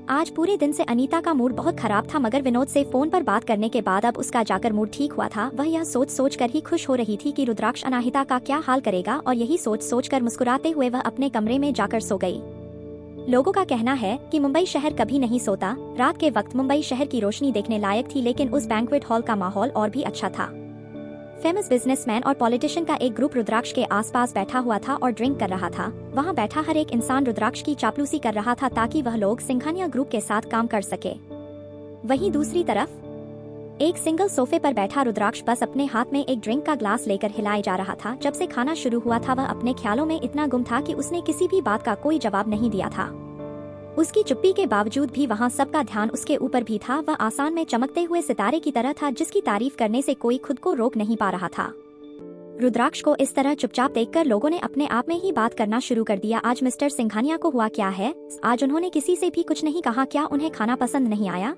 आज पूरे दिन से अनीता का मूड बहुत खराब था, मगर विनोद से फोन पर बात करने के बाद अब उसका जाकर मूड ठीक हुआ था। वह यह सोच सोच कर ही खुश हो रही थी कि रुद्राक्ष अनाहिता का क्या हाल करेगा, और यही सोच सोच कर मुस्कुराते हुए वह अपने कमरे में जाकर सो गई। लोगों का कहना है कि मुंबई शहर कभी नहीं सोता। रात के वक्त मुंबई शहर की रोशनी देखने लायक थी, लेकिन उस बैंक्वेट हॉल का माहौल और भी अच्छा था। फेमस बिजनेसमैन और पॉलिटिशियन का एक ग्रुप रुद्राक्ष के आसपास बैठा हुआ था और ड्रिंक कर रहा था। वहाँ बैठा हर एक इंसान रुद्राक्ष की चापलूसी कर रहा था ताकि वह लोग सिंघानिया ग्रुप के साथ काम कर सके। वहीं दूसरी तरफ एक सिंगल सोफे पर बैठा रुद्राक्ष बस अपने हाथ में एक ड्रिंक का ग्लास लेकर हिलाए जा रहा था। जब से खाना शुरू हुआ था वह अपने ख्यालों में इतना गुम था कि उसने किसी भी बात का कोई जवाब नहीं दिया था। उसकी चुप्पी के बावजूद भी वहाँ सबका ध्यान उसके ऊपर भी था। वह आसमान में चमकते हुए सितारे की तरह था जिसकी तारीफ करने से कोई खुद को रोक नहीं पा रहा था। रुद्राक्ष को इस तरह चुपचाप देखकर लोगों ने अपने आप में ही बात करना शुरू कर दिया। आज मिस्टर सिंघानिया को हुआ क्या है? आज उन्होंने किसी से भी कुछ नहीं कहा। क्या उन्हें खाना पसंद नहीं आया?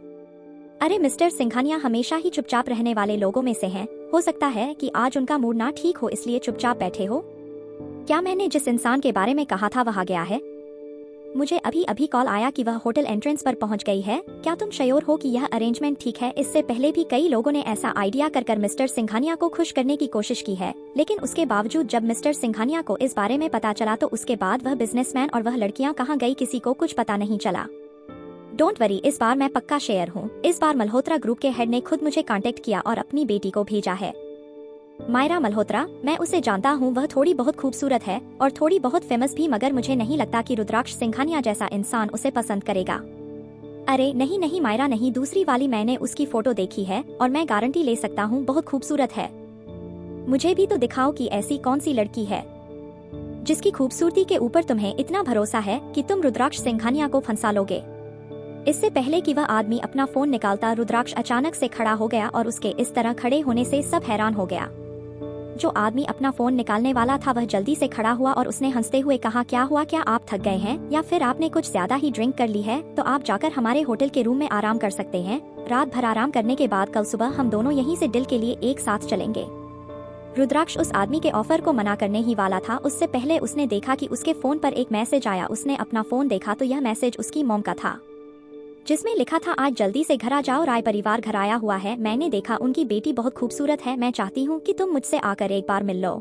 अरे मिस्टर सिंघानिया हमेशा ही चुपचाप रहने वाले लोगों में से हैं। हो सकता है कि आज उनका मूड ना ठीक हो इसलिए चुपचाप बैठे हो। क्या मैंने जिस इंसान के बारे में कहा था वह गया है? मुझे अभी अभी कॉल आया कि वह होटल एंट्रेंस पर पहुंच गई है। क्या तुम श्योर हो कि यह अरेंजमेंट ठीक है? इससे पहले भी कई लोगों ने ऐसा आइडिया कर मिस्टर सिंघानिया को खुश करने की कोशिश की है, लेकिन उसके बावजूद जब मिस्टर सिंघानिया को इस बारे में पता चला तो उसके बाद वह बिजनेसमैन और वह लड़कियां कहाँ गई किसी को कुछ पता नहीं चला। डोंट वरी, इस बार मैं पक्का शेयर हूँ। इस बार मल्होत्रा ग्रुप के हेड ने खुद मुझे कांटेक्ट किया और अपनी बेटी को भेजा है। मायरा मल्होत्रा, मैं उसे जानता हूँ। वह थोड़ी बहुत खूबसूरत है और थोड़ी बहुत फेमस भी, मगर मुझे नहीं लगता कि रुद्राक्ष सिंघानिया जैसा इंसान उसे पसंद करेगा। अरे नहीं नहीं मायरा नहीं, दूसरी वाली मैंने उसकी फोटो देखी है और मैं गारंटी ले सकता हूँ बहुत खूबसूरत है। मुझे भी तो दिखाओ कि ऐसी कौन सी लड़की है जिसकी खूबसूरती के ऊपर तुम्हें इतना भरोसा है कि तुम रुद्राक्ष सिंघानिया को फंसा लोगे। इससे पहले कि वह आदमी अपना फोन निकालता, रुद्राक्ष अचानक से खड़ा हो गया और उसके इस तरह खड़े होने से सब हैरान हो गया। जो आदमी अपना फोन निकालने वाला था वह जल्दी से खड़ा हुआ और उसने हंसते हुए कहा, क्या हुआ? क्या आप थक गए हैं या फिर आपने कुछ ज्यादा ही ड्रिंक कर ली है? तो आप जाकर हमारे होटल के रूम में आराम कर सकते हैं। रात भर आराम करने के बाद कल सुबह हम दोनों यहीं से डील के लिए एक साथ चलेंगे। रुद्राक्ष उस आदमी के ऑफर को मना करने ही वाला था, उससे पहले उसने देखा कि उसके फोन पर एक मैसेज आया। उसने अपना फोन देखा तो यह मैसेज उसकी मॉम का था, जिसमें लिखा था, आज जल्दी से घर आ जाओ, राय परिवार घर आया हुआ है। मैंने देखा उनकी बेटी बहुत खूबसूरत है। मैं चाहती हूँ कि तुम मुझसे आकर एक बार मिल लो।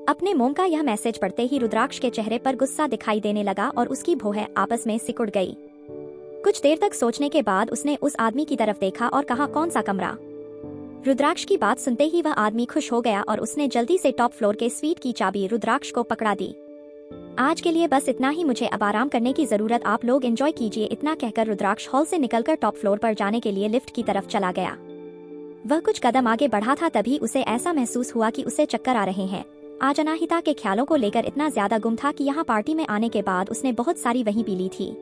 अपने मोम का यह मैसेज पढ़ते ही रुद्राक्ष के चेहरे पर गुस्सा दिखाई देने लगा और उसकी भौहें आपस में सिकुड़ गई। कुछ देर तक सोचने के बाद उसने उस आदमी की तरफ देखा और कहा, कौन सा कमरा? रुद्राक्ष की बात सुनते ही वह आदमी खुश हो गया और उसने जल्दी से टॉप फ्लोर के स्वीट की चाबी रुद्राक्ष को पकड़ा दी। आज के लिए बस इतना ही, मुझे अब आराम करने की जरूरत, आप लोग एंजॉय कीजिए। इतना कहकर रुद्राक्ष हॉल से निकलकर टॉप फ्लोर पर जाने के लिए लिफ्ट की तरफ चला गया। वह कुछ कदम आगे बढ़ा था तभी उसे ऐसा महसूस हुआ कि उसे चक्कर आ रहे हैं। आज अनाहिता के ख्यालों को लेकर इतना ज्यादा गुम था कि यहाँ पार्टी में आने के बाद उसने बहुत सारी वहीं पी ली थी।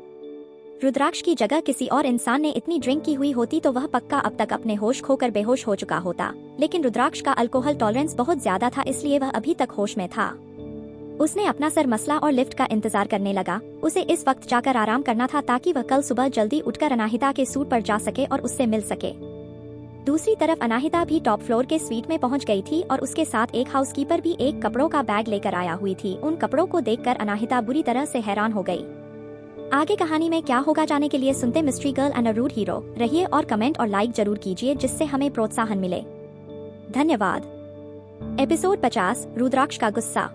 रुद्राक्ष की जगह किसी और इंसान ने इतनी ड्रिंक की हुई होती तो वह पक्का अब तक अपने होश खोकर बेहोश हो चुका होता, लेकिन रुद्राक्ष का अल्कोहल टॉलरेंस बहुत ज्यादा था इसलिए वह अभी तक होश में था। उसने अपना सर मसला और लिफ्ट का इंतजार करने लगा। उसे इस वक्त जाकर आराम करना था ताकि वह कल सुबह जल्दी उठकर अनाहिता के सूट पर जा सके और उससे मिल सके। दूसरी तरफ अनाहिता भी टॉप फ्लोर के स्वीट में पहुंच गई थी और उसके साथ एक हाउसकीपर भी एक कपड़ों का बैग लेकर आया हुई थी। उन कपड़ों को देखकर अनाहिता बुरी तरह से हैरान हो गई। आगे कहानी में क्या होगा जाने के लिए सुनते mystery girl and a rude hero रहिए और कमेंट और लाइक जरूर कीजिए जिससे हमें प्रोत्साहन मिले। धन्यवाद। एपिसोड 50, रुद्राक्ष का गुस्सा।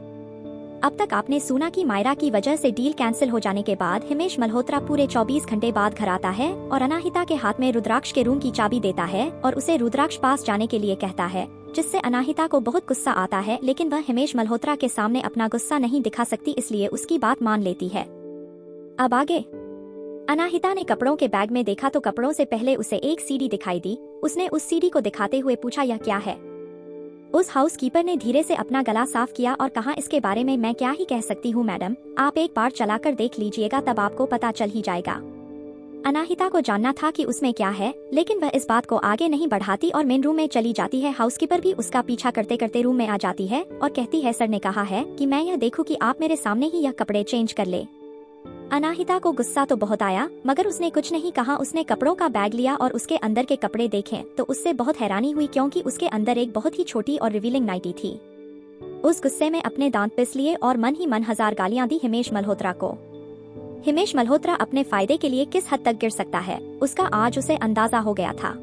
अब तक आपने सुना कि मायरा की वजह से डील कैंसिल हो जाने के बाद हिमेश मल्होत्रा पूरे 24 घंटे बाद घर आता है और अनाहिता के हाथ में रुद्राक्ष के रूम की चाबी देता है और उसे रुद्राक्ष पास जाने के लिए कहता है, जिससे अनाहिता को बहुत गुस्सा आता है, लेकिन वह हिमेश मल्होत्रा के सामने अपना गुस्सा नहीं दिखा सकती इसलिए उसकी बात मान लेती है। अब आगे अनाहिता ने कपड़ों के बैग में देखा तो कपड़ों से पहले उसे एक सीडी दिखाई दी। उसने उस सीडी को दिखाते हुए पूछा, यह क्या है? उस हाउसकीपर ने धीरे से अपना गला साफ किया और कहा, इसके बारे में मैं क्या ही कह सकती हूँ मैडम, आप एक बार चलाकर देख लीजिएगा तब आपको पता चल ही जाएगा। अनाहिता को जानना था कि उसमें क्या है, लेकिन वह इस बात को आगे नहीं बढ़ाती और मेन रूम में चली जाती है। हाउसकीपर भी उसका पीछा करते करते रूम में आ जाती है और कहती है, सर ने कहा है कि मैं यह देखूं कि आप मेरे सामने ही यह कपड़े चेंज कर ले। अनाहिता को गुस्सा तो बहुत आया मगर उसने कुछ नहीं कहा। उसने कपड़ों का बैग लिया और उसके अंदर के कपड़े देखे तो उससे बहुत हैरानी हुई क्योंकि उसके अंदर एक बहुत ही छोटी और रिवीलिंग नाइटी थी। उस गुस्से में अपने दांत पिस लिए और मन ही मन 1000 गालियां दी हिमेश मल्होत्रा को। हिमेश मल्होत्रा अपने फायदे के लिए किस हद तक गिर सकता है उसका आज उसे अंदाजा हो गया था।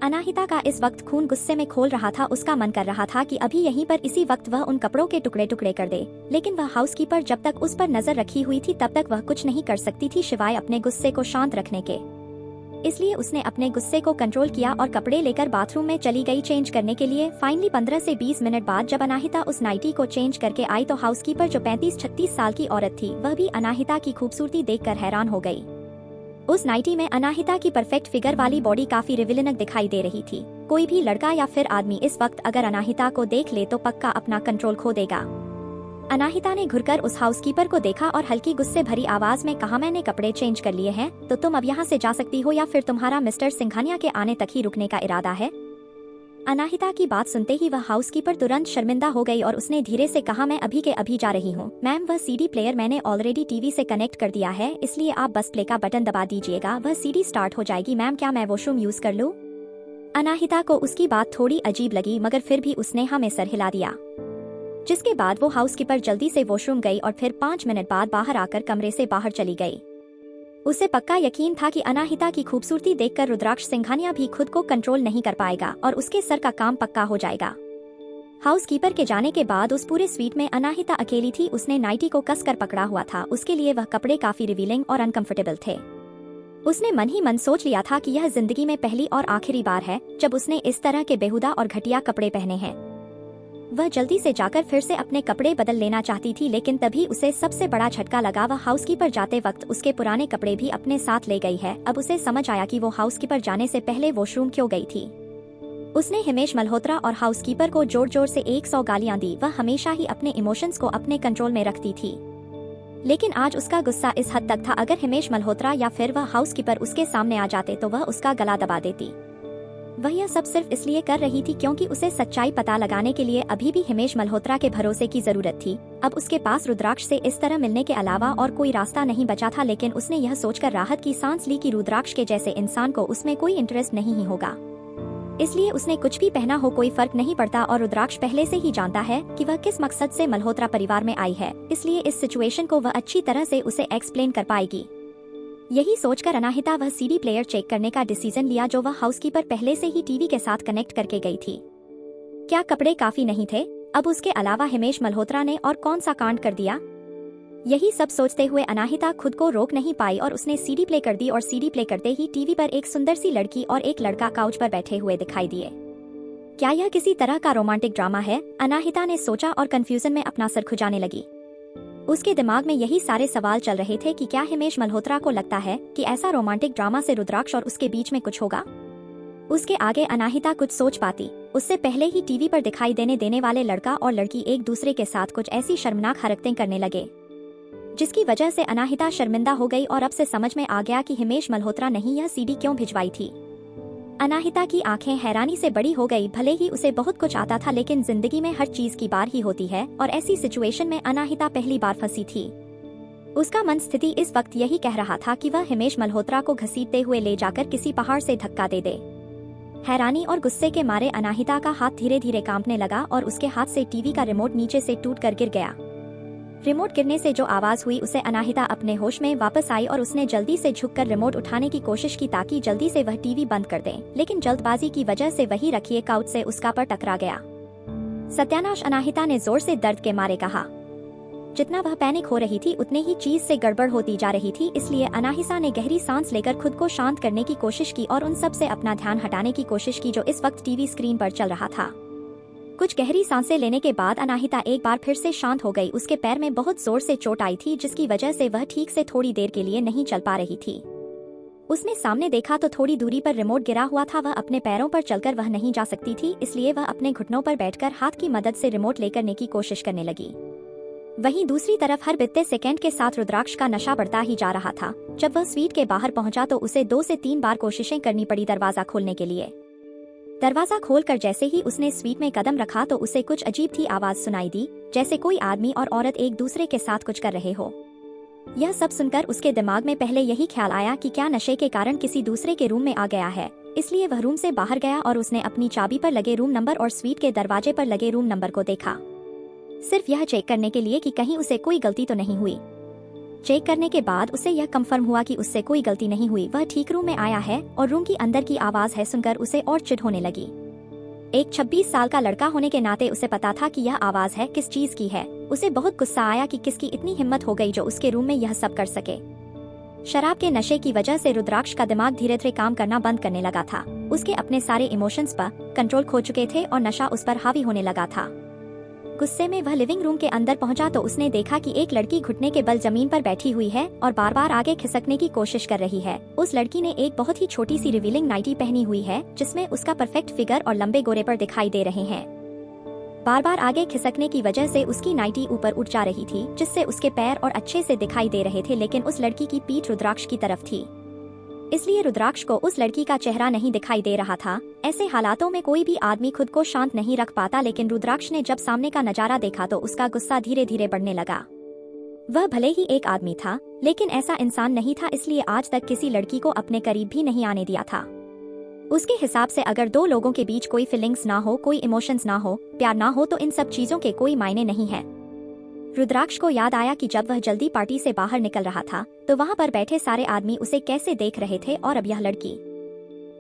अनाहिता का इस वक्त खून गुस्से में खोल रहा था। उसका मन कर रहा था कि अभी यहीं पर इसी वक्त वह उन कपड़ों के टुकड़े टुकड़े कर दे, लेकिन वह हाउसकीपर जब तक उस पर नजर रखी हुई थी तब तक वह कुछ नहीं कर सकती थी सिवाय अपने गुस्से को शांत रखने के। इसलिए उसने अपने गुस्से को कंट्रोल किया और कपड़े लेकर बाथरूम में चली गई चेंज करने के लिए। फाइनली 15 से 20 मिनट बाद जब अनाहिता उस नाइटी को चेंज करके आई तो हाउसकीपर जो 35-36 साल की औरत थी वह भी अनाहिता की खूबसूरती देखकर हैरान हो गई। उस नाइटी में अनाहिता की परफेक्ट फिगर वाली बॉडी काफी रिविलिनक दिखाई दे रही थी। कोई भी लड़का या फिर आदमी इस वक्त अगर अनाहिता को देख ले तो पक्का अपना कंट्रोल खो देगा। अनाहिता ने घुरकर उस हाउसकीपर को देखा और हल्की गुस्से भरी आवाज में कहा, मैंने कपड़े चेंज कर लिए हैं तो तुम अब यहाँ से जा सकती हो या फिर तुम्हारा मिस्टर सिंघानिया के आने तक ही रुकने का इरादा है। अनाहिता की बात सुनते ही वह हाउसकीपर तुरंत शर्मिंदा हो गई और उसने धीरे से कहा, मैं अभी के अभी जा रही हूँ। मैम, वह सीडी प्लेयर मैंने ऑलरेडी टीवी से कनेक्ट कर दिया है, इसलिए आप बस प्ले का बटन दबा दीजिएगा, वह सीडी स्टार्ट हो जाएगी। मैम, क्या मैं वॉशरूम यूज कर लूँ? अनाहिता को उसकी बात थोड़ी अजीब लगी मगर फिर भी उसने हाँ में सर हिला दिया, जिसके बाद वो हाउसकीपर जल्दी से वॉशरूम गई और फिर 5 मिनट बाद बाहर आकर कमरे से बाहर चली गई। उसे पक्का यकीन था कि अनाहिता की खूबसूरती देखकर रुद्राक्ष सिंघानिया भी खुद को कंट्रोल नहीं कर पाएगा और उसके सर का काम पक्का हो जाएगा। हाउसकीपर के जाने के बाद उस पूरे स्वीट में अनाहिता अकेली थी। उसने नाइटी को कसकर पकड़ा हुआ था, उसके लिए वह कपड़े काफी रिवीलिंग और अनकंफर्टेबल थे। उसने मन ही मन सोच लिया था कि यह जिंदगी में पहली और आखिरी बार है जब उसने इस तरह के बेहुदा और घटिया कपड़े पहने हैं। वह जल्दी से जाकर फिर से अपने कपड़े बदल लेना चाहती थी, लेकिन तभी उसे सबसे बड़ा झटका लगा। वह हाउसकीपर जाते वक्त उसके पुराने कपड़े भी अपने साथ ले गई है। अब उसे समझ आया कि वो हाउसकीपर जाने से पहले वॉशरूम क्यों गई थी। उसने हिमेश मल्होत्रा और हाउसकीपर को जोर जोर से 100 गालियां दी। वह हमेशा ही अपने इमोशंस को अपने कंट्रोल में रखती थी, लेकिन आज उसका गुस्सा इस हद तक था अगर हिमेश मल्होत्रा या फिर वह हाउसकीपर उसके सामने आ जाते तो वह उसका गला दबा देती। वह यह सब सिर्फ इसलिए कर रही थी क्योंकि उसे सच्चाई पता लगाने के लिए अभी भी हिमेश मल्होत्रा के भरोसे की जरूरत थी। अब उसके पास रुद्राक्ष से इस तरह मिलने के अलावा और कोई रास्ता नहीं बचा था, लेकिन उसने यह सोचकर राहत की सांस ली कि रुद्राक्ष के जैसे इंसान को उसमें कोई इंटरेस्ट नहीं ही होगा। इसलिए उसने कुछ भी पहना हो कोई फर्क नहीं पड़ता और रुद्राक्ष पहले से ही जानता है कि वह किस मकसद से मल्होत्रा परिवार में आई है, इसलिए इस सिचुएशन को वह अच्छी तरह से उसे एक्सप्लेन कर पाएगी। यही सोचकर अनाहिता वह सीडी प्लेयर चेक करने का डिसीजन लिया जो वह हाउसकीपर पहले से ही टीवी के साथ कनेक्ट करके गई थी। क्या कपड़े काफी नहीं थे? अब उसके अलावा हिमेश मल्होत्रा ने और कौन सा कांड कर दिया? यही सब सोचते हुए अनाहिता खुद को रोक नहीं पाई और उसने सीडी प्ले कर दी और सीडी प्ले करते ही टीवी पर एक सुंदर सी लड़की और एक लड़का काउच पर बैठे हुए दिखाई दिए। क्या यह किसी तरह का रोमांटिक ड्रामा है? अनाहिता ने सोचा और कंफ्यूजन में अपना सर खुजाने लगी। उसके दिमाग में यही सारे सवाल चल रहे थे कि क्या हिमेश मल्होत्रा को लगता है कि ऐसा रोमांटिक ड्रामा से रुद्राक्ष और उसके बीच में कुछ होगा? उसके आगे अनाहिता कुछ सोच पाती उससे पहले ही टीवी पर दिखाई देने वाले लड़का और लड़की एक दूसरे के साथ कुछ ऐसी शर्मनाक हरकतें करने लगे जिसकी वजह से अनाहिता शर्मिंदा हो गई और अब से समझ में आ गया कि हिमेश मल्होत्रा ने ही यह सीडी क्यों भिजवाई थी। अनाहिता की आंखें हैरानी से बड़ी हो गई। भले ही उसे बहुत कुछ आता था, लेकिन जिंदगी में हर चीज की बार ही होती है और ऐसी सिचुएशन में अनाहिता पहली बार फंसी थी। उसका मन स्थिति इस वक्त यही कह रहा था कि वह हिमेश मल्होत्रा को घसीटते हुए ले जाकर किसी पहाड़ से धक्का दे दे। हैरानी और गुस्से के मारे अनाहिता का हाथ धीरे धीरे कांपने लगा और उसके हाथ से टीवी का रिमोट नीचे से टूटकर गिर गया। रिमोट गिरने से जो आवाज हुई उसे अनाहिता अपने होश में वापस आई और उसने जल्दी से झुककर रिमोट उठाने की कोशिश की ताकि जल्दी से वह टीवी बंद कर दे, लेकिन जल्दबाजी की वजह से वही रखिए काउच से उसका पर टकरा गया। सत्यानाश, अनाहिता ने जोर से दर्द के मारे कहा। जितना वह पैनिक हो रही थी उतने ही चीज से गड़बड़ होती जा रही थी, इसलिए अनाहिता ने गहरी सांस लेकर खुद को शांत करने की कोशिश की और उन सब से अपना ध्यान हटाने की कोशिश की जो इस वक्त टीवी स्क्रीन पर चल रहा था। कुछ गहरी सांसें लेने के बाद अनाहिता एक बार फिर से शांत हो गई। उसके पैर में बहुत जोर से चोट आई थी जिसकी वजह से वह ठीक से थोड़ी देर के लिए नहीं चल पा रही थी। उसने सामने देखा तो थोड़ी दूरी पर रिमोट गिरा हुआ था। वह अपने पैरों पर चलकर वह नहीं जा सकती थी, इसलिए वह अपने घुटनों पर बैठकर हाथ की मदद से रिमोट लेकर की कोशिश करने लगी। वहीं दूसरी तरफ हर बीतते सेकंड के साथ रुद्राक्ष का नशा बढ़ता ही जा रहा था। जब वह स्वीट के बाहर पहुंचा तो उसे 2 से 3 बार कोशिशें करनी पड़ी दरवाजा खोलने के लिए। दरवाजा खोलकर जैसे ही उसने स्वीट में कदम रखा तो उसे कुछ अजीब सी आवाज सुनाई दी, जैसे कोई आदमी और औरत एक दूसरे के साथ कुछ कर रहे हो। यह सब सुनकर उसके दिमाग में पहले यही ख्याल आया कि क्या नशे के कारण किसी दूसरे के रूम में आ गया है, इसलिए वह रूम से बाहर गया और उसने अपनी चाबी पर लगे रूम नंबर और स्वीट के दरवाजे पर लगे रूम नंबर को देखा, सिर्फ यह चेक करने के लिए कि कहीं उसे कोई गलती तो नहीं हुई। चेक करने के बाद उसे यह कंफर्म हुआ कि उससे कोई गलती नहीं हुई। वह ठीक रूम में आया है और रूम की अंदर की आवाज है सुनकर उसे और चिढ़ होने लगी। एक 26 साल का लड़का होने के नाते उसे पता था कि यह आवाज है किस चीज की है। उसे बहुत गुस्सा आया कि किसकी इतनी हिम्मत हो गई जो उसके रूम में यह सब कर सके। शराब के नशे की वजह से रुद्राक्ष का दिमाग धीरे धीरे काम करना बंद करने लगा था। उसके अपने सारे इमोशंस पर कंट्रोल खो चुके थे और नशा उस पर हावी होने लगा था। गुस्से में वह लिविंग रूम के अंदर पहुंचा तो उसने देखा कि एक लड़की घुटने के बल जमीन पर बैठी हुई है और बार बार आगे खिसकने की कोशिश कर रही है। उस लड़की ने एक बहुत ही छोटी सी रिवीलिंग नाइटी पहनी हुई है जिसमें उसका परफेक्ट फिगर और लंबे गोरे पर दिखाई दे रहे हैं। बार बार आगे खिसकने की वजह से उसकी नाइटी ऊपर उठ जा रही थी जिससे उसके पैर और अच्छे से दिखाई दे रहे थे, लेकिन उस लड़की की पीठ रुद्राक्ष की तरफ थी, इसलिए रुद्राक्ष को उस लड़की का चेहरा नहीं दिखाई दे रहा था। ऐसे हालातों में कोई भी आदमी खुद को शांत नहीं रख पाता, लेकिन रुद्राक्ष ने जब सामने का नजारा देखा तो उसका गुस्सा धीरे धीरे बढ़ने लगा। वह भले ही एक आदमी था लेकिन ऐसा इंसान नहीं था, इसलिए आज तक किसी लड़की को अपने करीब भी नहीं आने दिया था। उसके हिसाब से अगर दो लोगों के बीच कोई फीलिंग्स ना हो, कोई इमोशंस ना हो, प्यार ना हो तो इन सब चीजों के कोई मायने नहीं है। रुद्राक्ष को याद आया कि जब वह जल्दी पार्टी से बाहर निकल रहा था तो वहां पर बैठे सारे आदमी उसे कैसे देख रहे थे और अब यह लड़की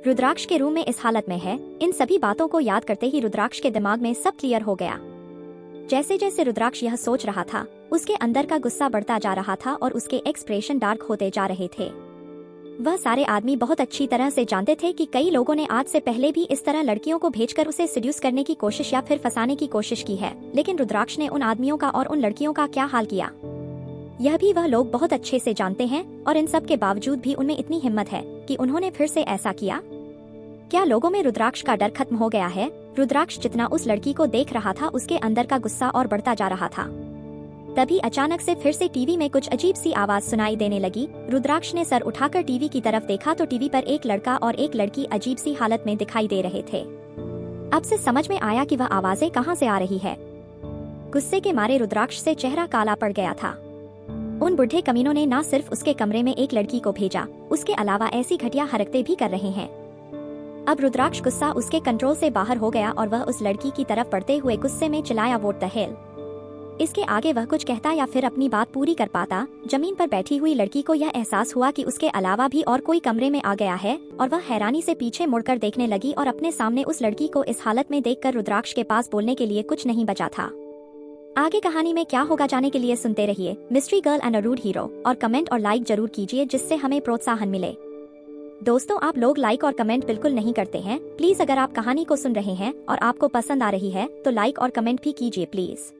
रुद्राक्ष के रूम में इस हालत में है। इन सभी बातों को याद करते ही रुद्राक्ष के दिमाग में सब क्लियर हो गया। जैसे जैसे रुद्राक्ष यह सोच रहा था उसके अंदर का गुस्सा बढ़ता जा रहा था और उसके एक्सप्रेशन डार्क होते जा रहे थे। वह सारे आदमी बहुत अच्छी तरह से जानते थे कि कई लोगों ने आज से पहले भी इस तरह लड़कियों को भेजकर उसे सिड्यूस करने की कोशिश या फिर फंसाने की कोशिश की है, लेकिन रुद्राक्ष ने उन आदमियों का और उन लड़कियों का क्या हाल किया यह भी वह लोग बहुत अच्छे से जानते हैं। और इन सब के बावजूद भी उनमें इतनी हिम्मत है कि उन्होंने फिर से ऐसा किया। क्या लोगों में रुद्राक्ष का डर खत्म हो गया है? रुद्राक्ष जितना उस लड़की को देख रहा था उसके अंदर का गुस्सा और बढ़ता जा रहा था। तभी अचानक से फिर से टीवी में कुछ अजीब सी आवाज सुनाई देने लगी। रुद्राक्ष ने सर उठाकर टीवी की तरफ देखा तो टीवी पर एक लड़का और एक लड़की अजीब सी हालत में दिखाई दे रहे थे। अब से समझ में आया कि वह आवाजें कहां से आ रही है। गुस्से के मारे रुद्राक्ष से चेहरा काला पड़ गया था। उन बुढ़े कमीनों ने न सिर्फ उसके कमरे में एक लड़की को भेजा, उसके अलावा ऐसी घटिया हरकतें भी कर रहे हैं। अब रुद्राक्ष गुस्सा उसके कंट्रोल से बाहर हो गया और वह उस लड़की की तरफ बढ़ते हुए गुस्से में चिल्लाया, वोट द हेल। इसके आगे वह कुछ कहता या फिर अपनी बात पूरी कर पाता। जमीन पर बैठी हुई लड़की को यह एहसास हुआ कि उसके अलावा भी और कोई कमरे में आ गया है और वह हैरानी से पीछे मुड़कर देखने लगी और अपने सामने उस लड़की को इस हालत में देखकर रुद्राक्ष के पास बोलने के लिए कुछ नहीं बचा था। आगे कहानी में क्या होगा जाने के लिए सुनते रहिए mystery girl and a rude hero, और कमेंट और लाइक जरूर कीजिए जिससे हमें प्रोत्साहन मिले। दोस्तों, आप लोग लाइक और कमेंट बिल्कुल नहीं करते हैं। प्लीज अगर आप कहानी को सुन रहे हैं और आपको पसंद आ रही है तो लाइक और कमेंट भी कीजिए प्लीज।